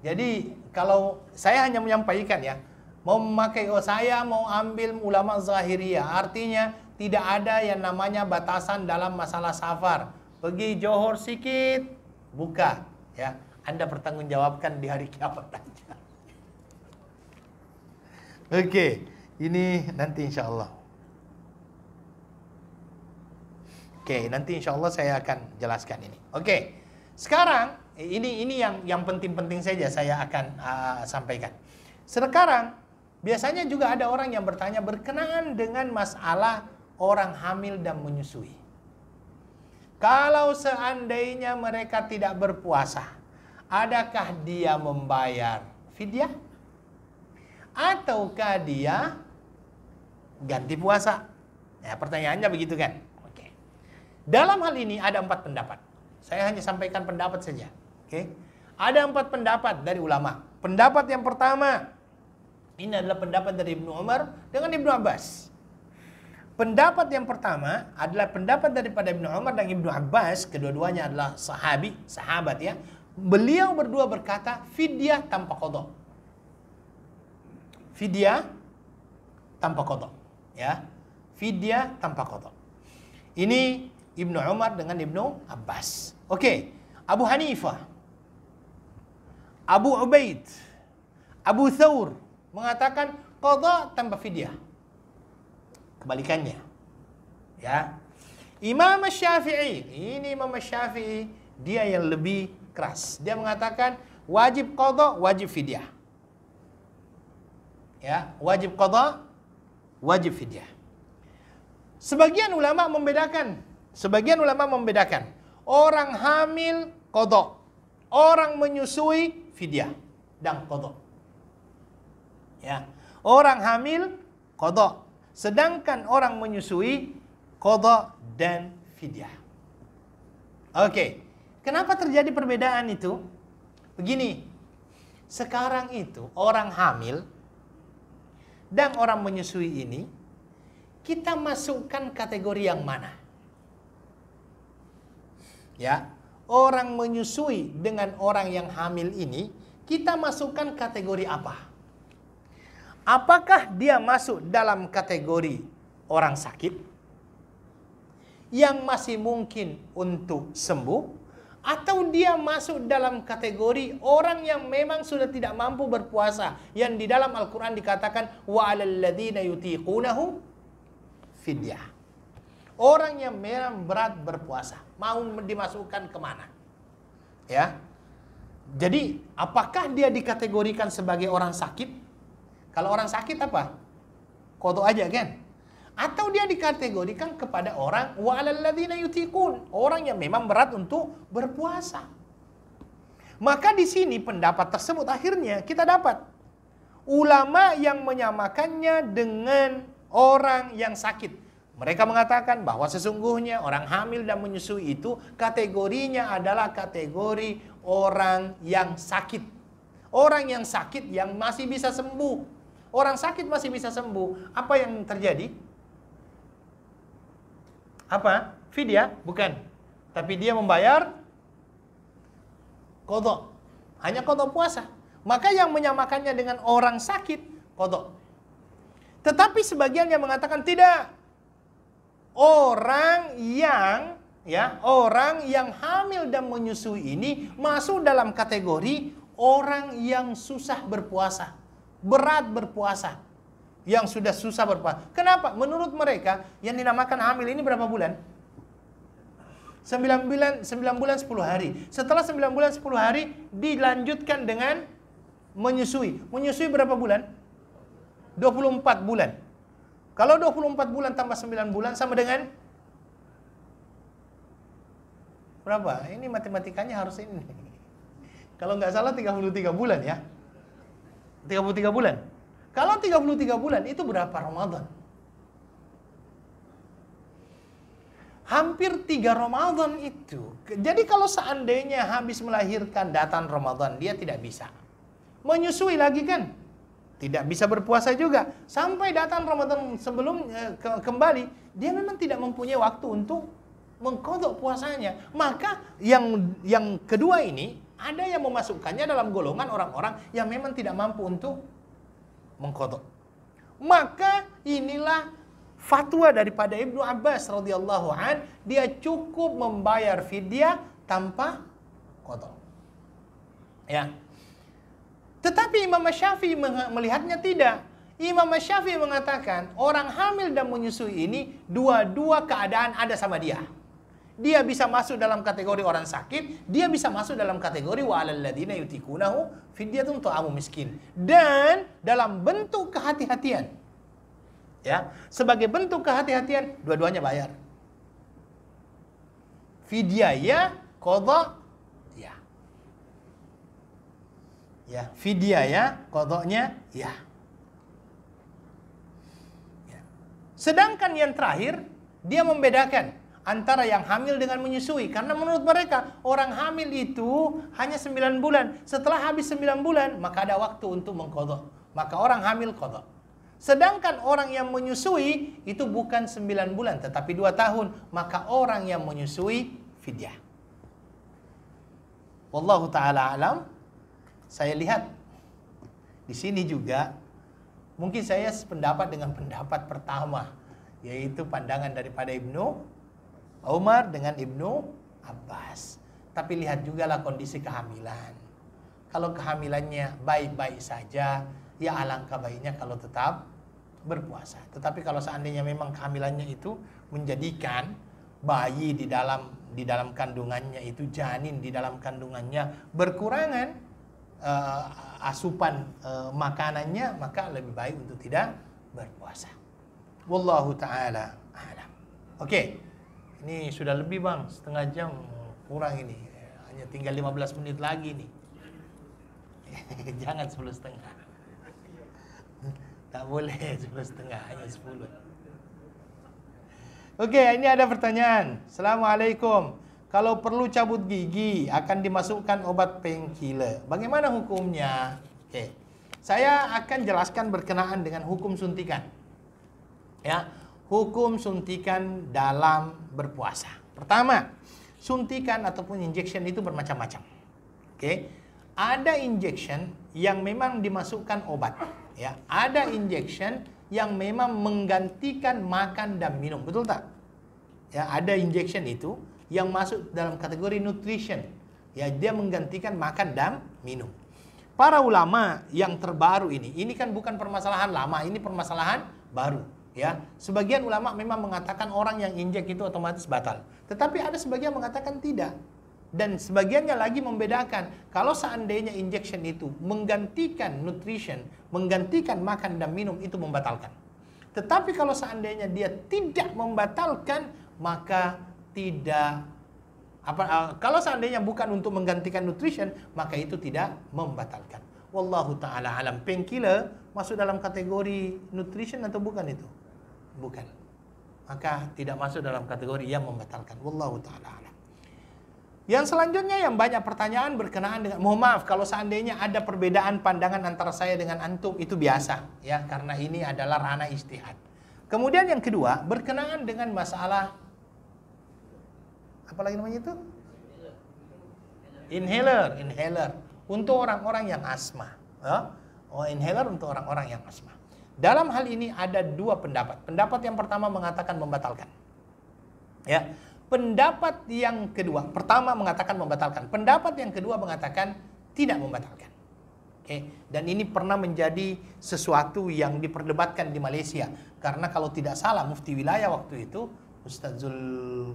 Jadi kalau saya hanya menyampaikan ya, mau memakai saya mau ambil ulama Zahiriyah, artinya tidak ada yang namanya batasan dalam masalah safar. Pergi Johor sikit, buka. Ya, Anda bertanggungjawabkan di hari kiamat aja. Oke, ini nanti insya Allah. Oke, nanti insya Allah saya akan jelaskan ini. Oke, sekarang ini yang penting-penting saja saya akan sampaikan. Sekarang biasanya juga ada orang yang bertanya berkenaan dengan masalah orang hamil dan menyusui. Kalau seandainya mereka tidak berpuasa, adakah dia membayar fidyah? Ataukah dia ganti puasa? Ya, pertanyaannya begitu kan? Oke. Dalam hal ini ada 4 pendapat. Saya hanya sampaikan pendapat saja. Oke. Ada 4 pendapat dari ulama. Pendapat yang pertama, ini adalah pendapat dari Ibnu Umar dengan Ibnu Abbas. Pendapat yang pertama adalah pendapat daripada Ibnu Umar dan Ibnu Abbas, kedua-duanya adalah sahabat ya. Beliau berdua berkata fidyah tanpa qadha. Fidyah tanpa qadha, ya. Fidyah tanpa qadha. Ini Ibnu Umar dengan Ibnu Abbas. Oke. Abu Hanifah, Abu Ubaid, Abu Thawr mengatakan qadha tanpa fidyah. Kebalikannya. Ya. Imam Syafi'i, ini Imam Syafi'i, dia yang lebih keras. Dia mengatakan wajib qadha, wajib fidyah. Ya, wajib qadha, wajib fidyah. Sebagian ulama membedakan. Orang hamil qadha, orang menyusui fidyah dan qadha. Ya. Orang hamil qadha, sedangkan orang menyusui qadha dan fidyah. Oke. Kenapa terjadi perbedaan itu? Begini. Sekarang itu orang hamil dan orang menyusui ini kita masukkan kategori yang mana? Ya, orang menyusui dengan orang yang hamil ini, kita masukkan kategori apa? Apakah dia masuk dalam kategori orang sakit yang masih mungkin untuk sembuh, atau dia masuk dalam kategori orang yang memang sudah tidak mampu berpuasa, yang di dalam Al-Quran dikatakan wa 'alal ladzina yutiqunahu fidyah. Orang yang memang berat berpuasa, mau dimasukkan kemana? Ya. Jadi, apakah dia dikategorikan sebagai orang sakit? Kalau orang sakit apa? Qadha aja kan? Atau dia dikategorikan kepada orang wa 'alal ladzina yutiqun, orang yang memang berat untuk berpuasa. Maka di sini pendapat tersebut akhirnya kita dapat ulama yang menyamakannya dengan orang yang sakit. Mereka mengatakan bahwa sesungguhnya orang hamil dan menyusui itu kategorinya adalah kategori orang yang sakit. Orang yang sakit yang masih bisa sembuh. Orang sakit masih bisa sembuh. Apa yang terjadi? Apa? Fidyah? Bukan. Tapi dia membayar qadha. Hanya qadha puasa. Maka yang menyamakannya dengan orang sakit, qadha. Tetapi sebagian yang mengatakan tidak. Orang yang hamil dan menyusui ini masuk dalam kategori orang yang susah berpuasa, berat berpuasa, yang sudah susah berpuasa. Kenapa? Menurut mereka yang dinamakan hamil ini berapa bulan? 9 bulan 10 hari. Setelah 9 bulan 10 hari dilanjutkan dengan menyusui. Menyusui berapa bulan? 24 bulan. Kalau 24 bulan tambah 9 bulan sama dengan berapa? Ini matematikanya harus ini. Kalau nggak salah 33 bulan ya. 33 bulan. Kalau 33 bulan itu berapa Ramadan? Hampir 3 Ramadan itu. Jadi kalau seandainya habis melahirkan datang Ramadan, dia tidak bisa menyusui lagi kan? Tidak bisa berpuasa juga. Sampai datang Ramadan sebelum kembali, dia memang tidak mempunyai waktu untuk mengqadha puasanya. Maka yang kedua ini, ada yang memasukkannya dalam golongan orang-orang yang memang tidak mampu untuk mengqadha. Maka inilah fatwa daripada Ibnu Abbas radhiyallahu an, dia cukup membayar fidyah tanpa qadha. Ya. Tetapi Imam Syafi'i melihatnya tidak. Imam Syafi'i mengatakan orang hamil dan menyusui ini dua-dua keadaan ada sama dia. Dia bisa masuk dalam kategori orang sakit, dia bisa masuk dalam kategori wa 'alal ladzina yutiqunahu fidyatun ta'amu miskin. Dan dalam bentuk kehati-hatian. Ya, sebagai bentuk kehati-hatian dua-duanya bayar. Fidyah ya, qadha ya. Ya, fidyah ya, qadhanya ya. Ya. Sedangkan yang terakhir, dia membedakan antara yang hamil dengan menyusui. Karena menurut mereka, orang hamil itu hanya 9 bulan. Setelah habis 9 bulan, maka ada waktu untuk mengqadha. Maka orang hamil qadha. Sedangkan orang yang menyusui, itu bukan 9 bulan, tetapi 2 tahun. Maka orang yang menyusui, fidyah. Wallahu ta'ala alam. Saya lihat di sini juga mungkin saya sependapat dengan pendapat pertama, yaitu pandangan daripada Ibnu Umar dengan Ibnu Abbas. Tapi lihat juga lah kondisi kehamilan. Kalau kehamilannya baik-baik saja, ya alangkah baiknya kalau tetap berpuasa. Tetapi kalau seandainya memang kehamilannya itu menjadikan bayi di dalam kandungannya itu, janin di dalam kandungannya berkurangan asupan makanannya, maka lebih baik untuk tidak berpuasa. Wallahu ta'ala a'lam. Oke, ini sudah lebih bang, setengah jam kurang ini. Hanya tinggal 15 menit lagi nih. Jangan 10:30. Tak boleh 10:30, hanya 10. Oke, ini ada pertanyaan. Assalamualaikum. Kalau perlu cabut gigi, akan dimasukkan obat painkiller. Bagaimana hukumnya? Oke. Saya akan jelaskan berkenaan dengan hukum suntikan. Ya, hukum suntikan dalam berpuasa. Pertama, suntikan ataupun injection itu bermacam-macam. Oke. Ada injection yang memang dimasukkan obat, ya. Ada injection yang memang menggantikan makan dan minum, betul tak? Ya, ada injection itu yang masuk dalam kategori nutrition. Ya, dia menggantikan makan dan minum. Para ulama yang terbaru ini kan bukan permasalahan lama, ini permasalahan baru, ya. Sebagian ulama memang mengatakan orang yang injek itu otomatis batal. Tetapi ada sebagian mengatakan tidak. Dan sebagiannya lagi membedakan, kalau seandainya injection itu menggantikan nutrition, menggantikan makan dan minum, itu membatalkan. Tetapi kalau seandainya dia tidak membatalkan, maka tidak kalau seandainya bukan untuk menggantikan nutrition, maka itu tidak membatalkan. Wallahu ta'ala alam. Painkiller masuk dalam kategori nutrition atau bukan itu? Bukan. Maka tidak masuk dalam kategori yang membatalkan. Wallahu ta'ala alam. Yang selanjutnya yang banyak pertanyaan berkenaan dengan, mohon maaf kalau seandainya ada perbedaan pandangan antara saya dengan antum, itu biasa, ya, karena ini adalah ranah ijtihad. Kemudian yang kedua berkenaan dengan masalah apa lagi namanya itu? Inhaler untuk orang-orang yang asma. Inhaler untuk orang-orang yang asma. Dalam hal ini ada dua pendapat. Pendapat yang pertama mengatakan membatalkan. Ya. Pendapat yang kedua, pertama mengatakan membatalkan. Pendapat yang kedua mengatakan tidak membatalkan. Oke. Dan ini pernah menjadi sesuatu yang diperdebatkan di Malaysia. Karena kalau tidak salah mufti wilayah waktu itu, Ustaz Zulkifli,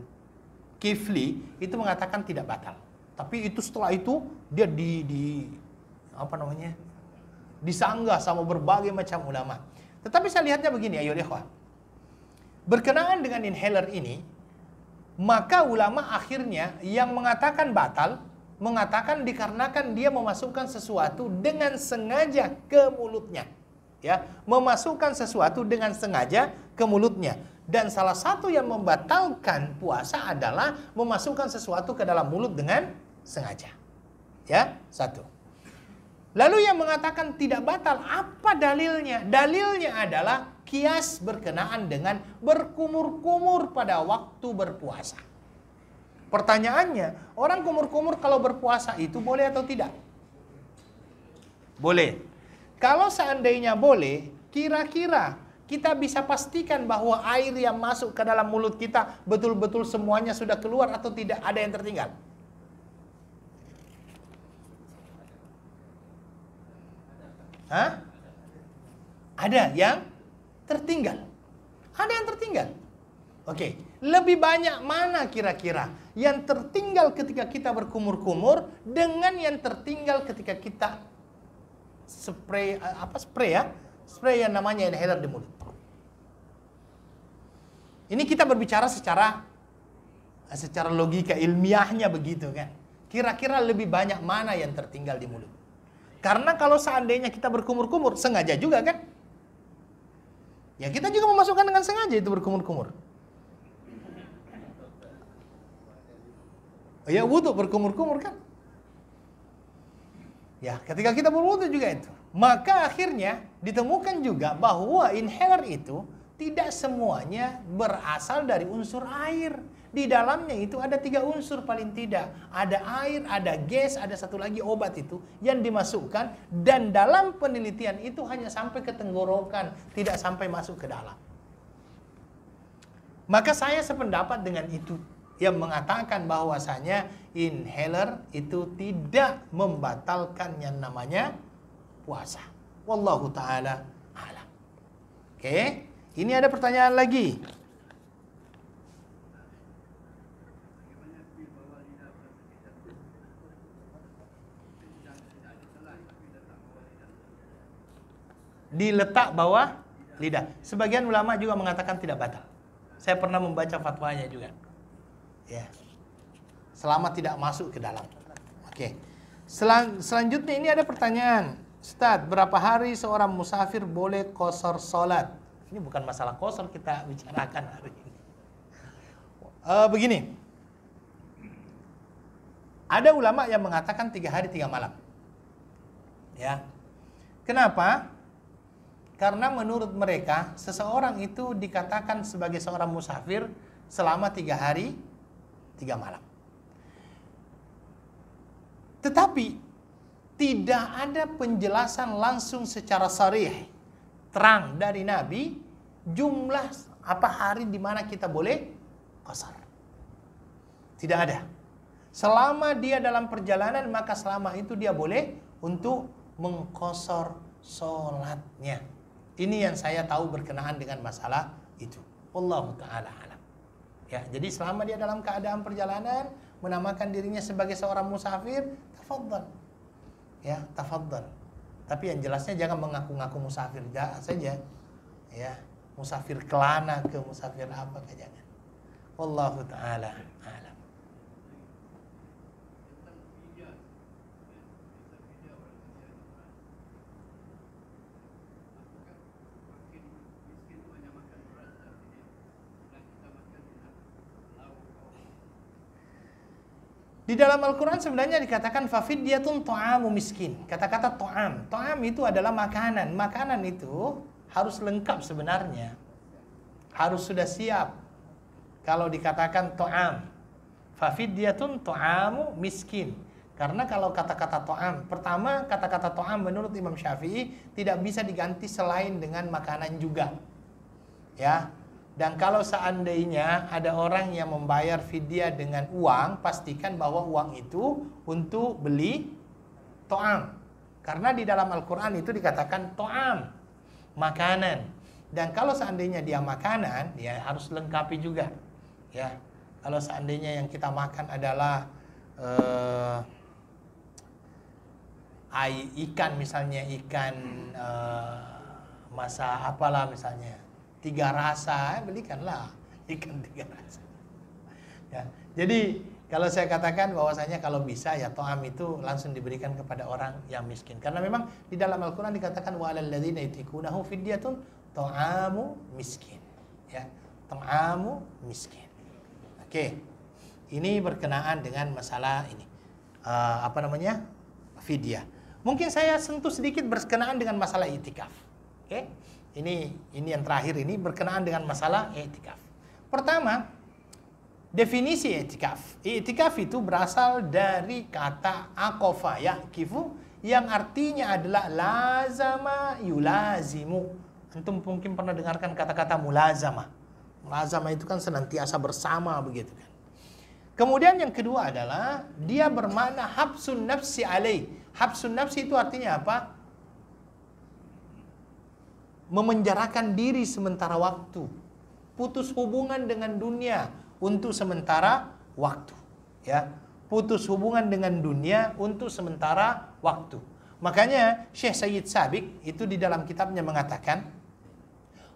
itu mengatakan tidak batal. Tapi itu setelah itu dia disanggah sama berbagai macam ulama. Tetapi saya lihatnya begini, ayo ikhwah. Berkenaan dengan inhaler ini, maka ulama akhirnya yang mengatakan batal, mengatakan dikarenakan dia memasukkan sesuatu dengan sengaja ke mulutnya. Ya, memasukkan sesuatu dengan sengaja ke mulutnya. Dan salah satu yang membatalkan puasa adalah memasukkan sesuatu ke dalam mulut dengan sengaja. Ya, satu. Lalu yang mengatakan tidak batal, apa dalilnya? Dalilnya adalah kias berkenaan dengan berkumur-kumur pada waktu berpuasa. Pertanyaannya, orang kumur-kumur kalau berpuasa itu boleh atau tidak? Boleh. Kalau seandainya boleh, kira-kira kita bisa pastikan bahwa air yang masuk ke dalam mulut kita betul-betul semuanya sudah keluar atau tidak ada yang tertinggal? Hah? Ada yang tertinggal. Ada yang tertinggal. Oke, lebih banyak mana kira-kira yang tertinggal ketika kita berkumur-kumur dengan yang tertinggal ketika kita spray yang namanya inhaler di mulut. Ini kita berbicara secara logika ilmiahnya begitu kan. Kira-kira lebih banyak mana yang tertinggal di mulut? Karena kalau seandainya kita berkumur-kumur, sengaja juga kan? Ya kita juga memasukkan dengan sengaja itu berkumur-kumur. Ya wudhu berkumur-kumur kan? Ya ketika kita berwudhu juga itu. Maka akhirnya ditemukan juga bahwa inhaler itu tidak semuanya berasal dari unsur air. Di dalamnya itu ada 3 unsur paling tidak. Ada air, ada gas, ada satu lagi obat itu yang dimasukkan. Dan dalam penelitian itu hanya sampai ke tenggorokan, tidak sampai masuk ke dalam. Maka saya sependapat dengan itu, yang mengatakan bahwasanya inhaler itu tidak membatalkan yang namanya puasa. Wallahu ta'ala alam. Oke, ini ada pertanyaan lagi. Diletak bawah lidah. Sebagian ulama juga mengatakan tidak batal. Saya pernah membaca fatwanya juga. Ya. Selama tidak masuk ke dalam. Oke. Selanjutnya ini ada pertanyaan. Ustaz, berapa hari seorang musafir boleh qasar salat? Ini bukan masalah qasar kita bicarakan hari ini. Begini. Ada ulama yang mengatakan 3 hari 3 malam. Ya. Kenapa? Karena menurut mereka, seseorang itu dikatakan sebagai seorang musafir selama 3 hari 3 malam. Tetapi tidak ada penjelasan langsung secara sharih, terang dari Nabi jumlah apa hari di mana kita boleh qasar. Tidak ada. Selama dia dalam perjalanan, maka selama itu dia boleh untuk mengqasar sholatnya. Ini yang saya tahu berkenaan dengan masalah itu. Wallahu ta'ala alam. Ya, jadi selama dia dalam keadaan perjalanan, menamakan dirinya sebagai seorang musafir, tafadhal. Ya, tafadhal. Tapi yang jelasnya jangan mengaku-ngaku musafir saja. Ya, musafir kelana ke musafir apa ke jangan. Wallahu ta'ala alam. Di dalam Al-Quran sebenarnya dikatakan fafidyatun ta'amu miskin. Kata-kata ta'am. Ta'am itu adalah makanan. Makanan itu harus lengkap sebenarnya. Harus sudah siap. Kalau dikatakan ta'am. Fafidyatun ta'amu miskin. Karena kalau kata-kata ta'am. Pertama kata-kata ta'am menurut Imam Syafi'i tidak bisa diganti selain dengan makanan juga. Ya. Dan kalau seandainya ada orang yang membayar fidyah dengan uang, pastikan bahwa uang itu untuk beli to'am. Karena di dalam Al-Quran itu dikatakan to'am, makanan. Dan kalau seandainya dia makanan, dia harus lengkapi juga. Ya, kalau seandainya yang kita makan adalah ikan misalnya, ikan masa apalah misalnya. 3 rasa, belikanlah ikan 3 rasa. Ya, jadi kalau saya katakan bahwasanya kalau bisa ya to'am itu langsung diberikan kepada orang yang miskin. Karena memang di dalam Al-Quran dikatakan wa alal ladzina yutiqunahu fidyatun ta'amu miskin. Ya, ta'amu miskin. Oke. Ini berkenaan dengan masalah ini. Fidyah. Mungkin saya sentuh sedikit berkenaan dengan masalah i'tikaf. Oke. Ini yang terakhir ini berkenaan dengan masalah i'tikaf. Pertama, definisi i'tikaf. I'tikaf itu berasal dari kata aqafa yaqifu yang artinya adalah lazama yulazimu. Antum mungkin pernah dengarkan kata-kata mulazamah. Mulazamah itu kan senantiasa bersama begitu kan. Kemudian yang kedua adalah dia bermakna habsun nafsi alaih. Habsun nafsi itu artinya apa? Memenjarakan diri sementara waktu, putus hubungan dengan dunia untuk sementara waktu, ya, putus hubungan dengan dunia untuk sementara waktu. Makanya Syekh Sayyid Sabiq itu di dalam kitabnya mengatakan,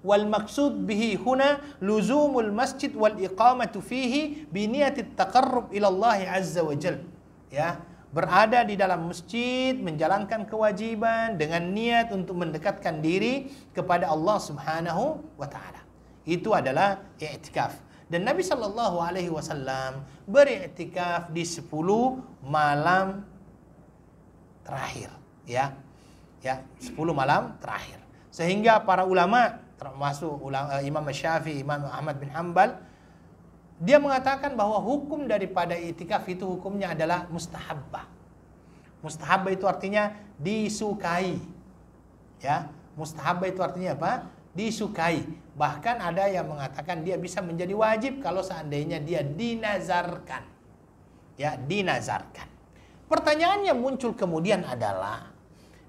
wal maksud bihi huna luzumul masjid wal iqamatu fihi bi niyatit taqarrub ila Allah azza wa jal, ya, berada di dalam masjid, menjalankan kewajiban dengan niat untuk mendekatkan diri kepada Allah Subhanahu wa taala. Itu adalah i'tikaf. Dan Nabi sallallahu alaihi wasallam beriktikaf di 10 malam terakhir, ya. Ya, 10 malam terakhir. Sehingga para ulama termasuk Imam Syafi'i, Imam Ahmad bin Hanbal, dia mengatakan bahwa hukum daripada i'tikaf itu hukumnya adalah mustahabbah. Mustahabbah itu artinya disukai. Ya, mustahabbah itu artinya apa? Disukai. Bahkan ada yang mengatakan dia bisa menjadi wajib kalau seandainya dia dinazarkan. Ya, dinazarkan. Pertanyaan yang muncul kemudian adalah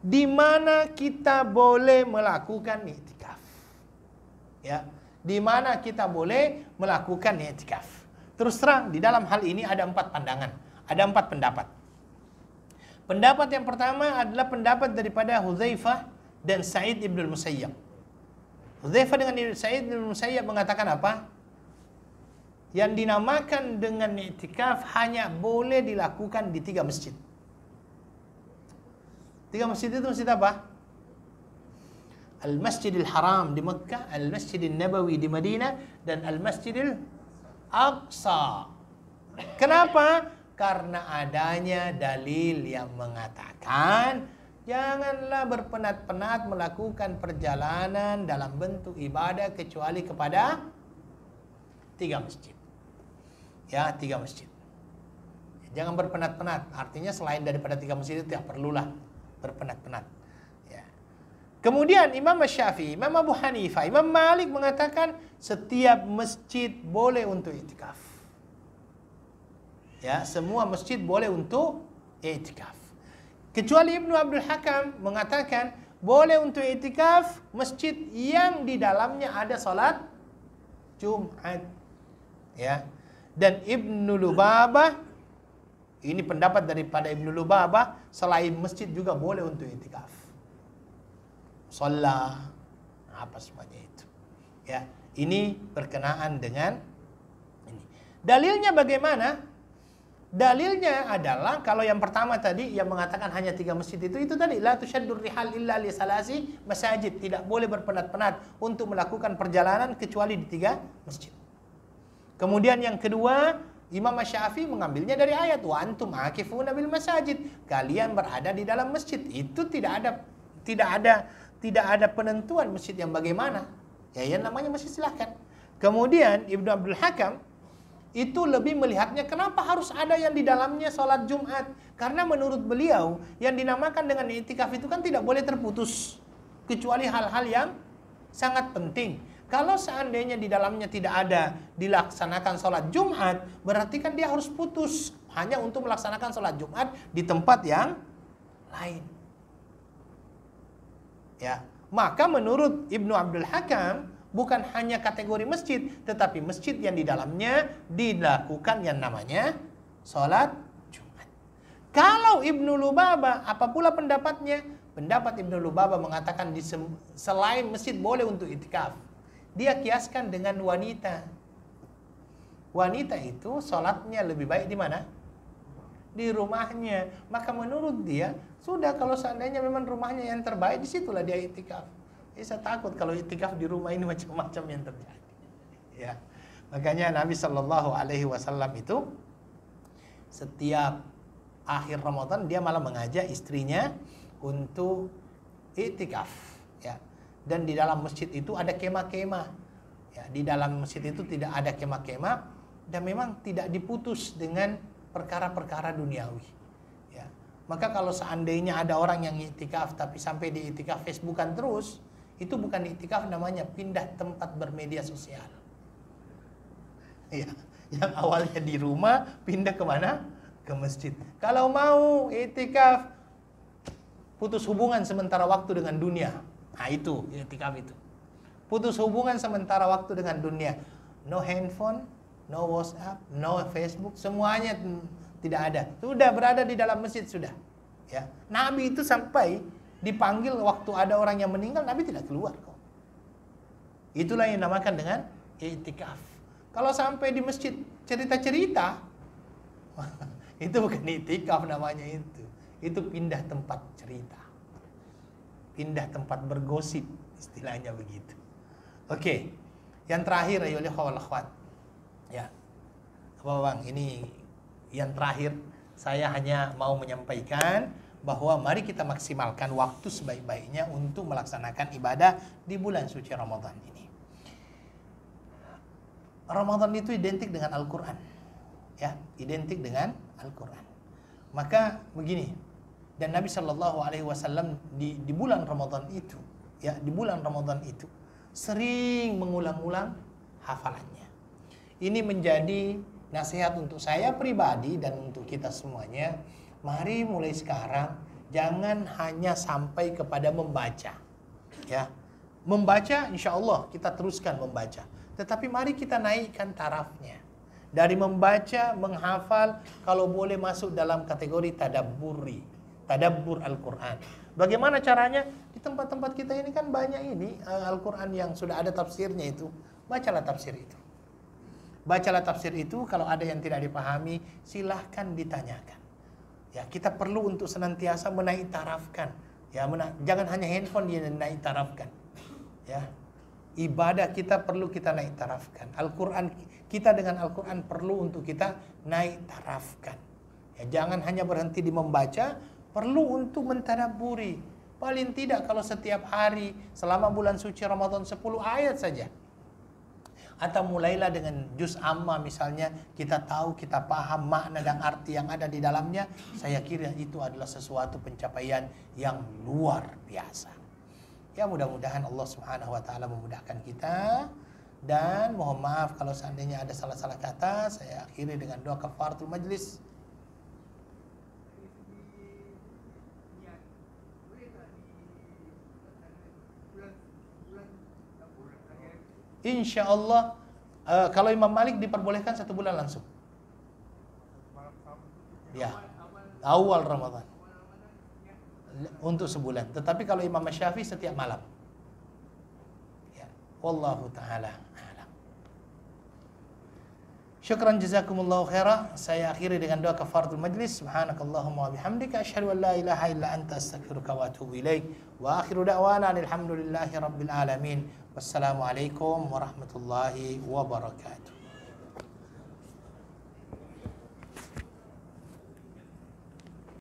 di mana kita boleh melakukan i'tikaf? Ya. Di mana kita boleh melakukan i'tikaf. Terus terang, di dalam hal ini ada 4 pandangan. Ada 4 pendapat. Pendapat yang pertama adalah pendapat daripada Hudzaifah dan Sa'id ibn al-Musayyab. Hudzaifah dengan Sa'id ibn al-Musayyab mengatakan apa? Yang dinamakan dengan i'tikaf hanya boleh dilakukan di 3 masjid. 3 masjid itu masjid apa? Al-Masjidil Haram di Mekah, Al-Masjidil Nabawi di Madinah, dan Al-Masjidil Aqsa. Kenapa? Karena adanya dalil yang mengatakan janganlah berpenat-penat melakukan perjalanan dalam bentuk ibadah kecuali kepada 3 masjid. Ya, 3 masjid. Jangan berpenat-penat. Artinya selain daripada 3 masjid itu tidak perlulah berpenat-penat. Ya. Kemudian Imam Syafi'i, Imam Abu Hanifah, Imam Malik mengatakan setiap masjid boleh untuk iktikaf. Ya, semua masjid boleh untuk iktikaf. Kecuali Ibnu Abdul Hakam mengatakan boleh untuk iktikaf masjid yang di dalamnya ada salat Jumat. Ya. Dan Ibnu Lubabah, ini pendapat daripada Ibnu Lubabah, selain masjid juga boleh untuk iktikaf. Shalah, apa semuanya itu. Ya, ini berkenaan dengan ini. Dalilnya bagaimana? Dalilnya adalah kalau yang pertama tadi yang mengatakan hanya 3 masjid itu tadi la tusyaddur rihal illa li salasi masajid, tidak boleh berpenat-penat untuk melakukan perjalanan kecuali di 3 masjid. Kemudian yang kedua, Imam Syafi'i mengambilnya dari ayat wa antum akifuna bil masajid, kalian berada di dalam masjid. Itu tidak ada penentuan masjid yang bagaimana. Ya, yang namanya masjid silahkan. Kemudian Ibnu Abdul Hakam itu lebih melihatnya kenapa harus ada yang di dalamnya sholat Jumat. Karena menurut beliau yang dinamakan dengan i'tikaf itu kan tidak boleh terputus. Kecuali hal-hal yang sangat penting. Kalau seandainya di dalamnya tidak ada dilaksanakan sholat Jumat, berarti kan dia harus putus. Hanya untuk melaksanakan sholat Jumat di tempat yang lain. Ya, maka menurut Ibnu Abdul Hakam, bukan hanya kategori masjid, tetapi masjid yang di dalamnya dilakukan yang namanya sholat Jumat. Kalau Ibnu Lubabah, apa pula pendapatnya? Pendapat Ibnu Lubabah mengatakan selain masjid boleh untuk iktikaf. Dia kiaskan dengan wanita. Wanita itu sholatnya lebih baik di mana? Di rumahnya. Maka menurut dia, sudah kalau seandainya memang rumahnya yang terbaik, disitulah dia iktikaf. Saya takut kalau iktikaf di rumah ini macam-macam yang terjadi. Ya, makanya Nabi Shallallahu Alaihi Wasallam itu setiap akhir Ramadan dia malah mengajak istrinya untuk iktikaf. Ya, dan di dalam masjid itu ada kemah-kemah. Ya, di dalam masjid itu tidak ada kemah-kemah dan memang tidak diputus dengan perkara-perkara duniawi. Ya, maka kalau seandainya ada orang yang iktikaf tapi sampai di iktikaf Facebookan terus, itu bukan iktikaf, namanya pindah tempat bermedia sosial. Ya, yang awalnya di rumah pindah kemana? Ke masjid. Kalau mau iktikaf, putus hubungan sementara waktu dengan dunia. Nah itu iktikaf itu. Putus hubungan sementara waktu dengan dunia. No handphone, no WhatsApp, no Facebook, semuanya tidak ada. Sudah berada di dalam masjid sudah. Ya, Nabi itu sampai dipanggil waktu ada orang yang meninggal, Nabi tidak keluar kok. Itulah yang dinamakan dengan i'tikaf. Kalau sampai di masjid cerita-cerita, itu bukan i'tikaf namanya itu. Itu pindah tempat cerita. Pindah tempat bergosip, istilahnya begitu. Oke. Yang terakhir ayo akhwat. Ya. Apa Bang? Ini yang terakhir, saya hanya mau menyampaikan bahwa mari kita maksimalkan waktu sebaik-baiknya untuk melaksanakan ibadah di bulan suci Ramadan ini. Ramadan itu identik dengan Al-Quran. Ya, identik dengan Al-Quran. Maka begini, dan Nabi Shallallahu Alaihi Wasallam di bulan Ramadan itu, ya di bulan Ramadan itu sering mengulang-ulang hafalannya. Ini menjadi nasihat untuk saya pribadi dan untuk kita semuanya. Mari mulai sekarang jangan hanya sampai kepada membaca. Ya. Membaca insya Allah kita teruskan membaca. Tetapi mari kita naikkan tarafnya. Dari membaca, menghafal, kalau boleh masuk dalam kategori tadabbur Al-Quran. Bagaimana caranya? Di tempat-tempat kita ini kan banyak ini Al-Quran yang sudah ada tafsirnya itu. Bacalah tafsir itu. Bacalah tafsir itu, kalau ada yang tidak dipahami, silahkan ditanyakan. Ya, kita perlu untuk senantiasa menaik tarafkan. Ya, jangan hanya handphone yang naik tarafkan. Ya, ibadah kita perlu kita naik tarafkan. Al-Quran kita dengan Al-Quran perlu untuk kita naik tarafkan. Ya, jangan hanya berhenti di membaca, perlu untuk mentadabburi. Paling tidak kalau setiap hari selama bulan suci Ramadan 10 ayat saja. Atau mulailah dengan juz amma misalnya, kita tahu, kita paham makna dan arti yang ada di dalamnya. Saya kira itu adalah sesuatu pencapaian yang luar biasa. Ya, mudah-mudahan Allah Subhanahu wa taala memudahkan kita. Dan mohon maaf kalau seandainya ada salah-salah kata. Saya akhiri dengan doa kafaratul majlis. Insya Allah kalau Imam Malik diperbolehkan 1 bulan langsung. Ya, awal Ramadan untuk sebulan. Tetapi kalau Imam Syafi'i setiap malam. Ya, wallahu taala a'lam. Syukran jazakumullahu khaira. Saya akhiri dengan doa kafaratul majlis. Subhanakallahumma wa bihamdika asyhadu an la ilaha illa anta astaghfiruka wa atubu ilaik. Wa akhiru da'wana alhamdulillahi rabbil alamin. Wassalamualaikum warahmatullahi wabarakatuh.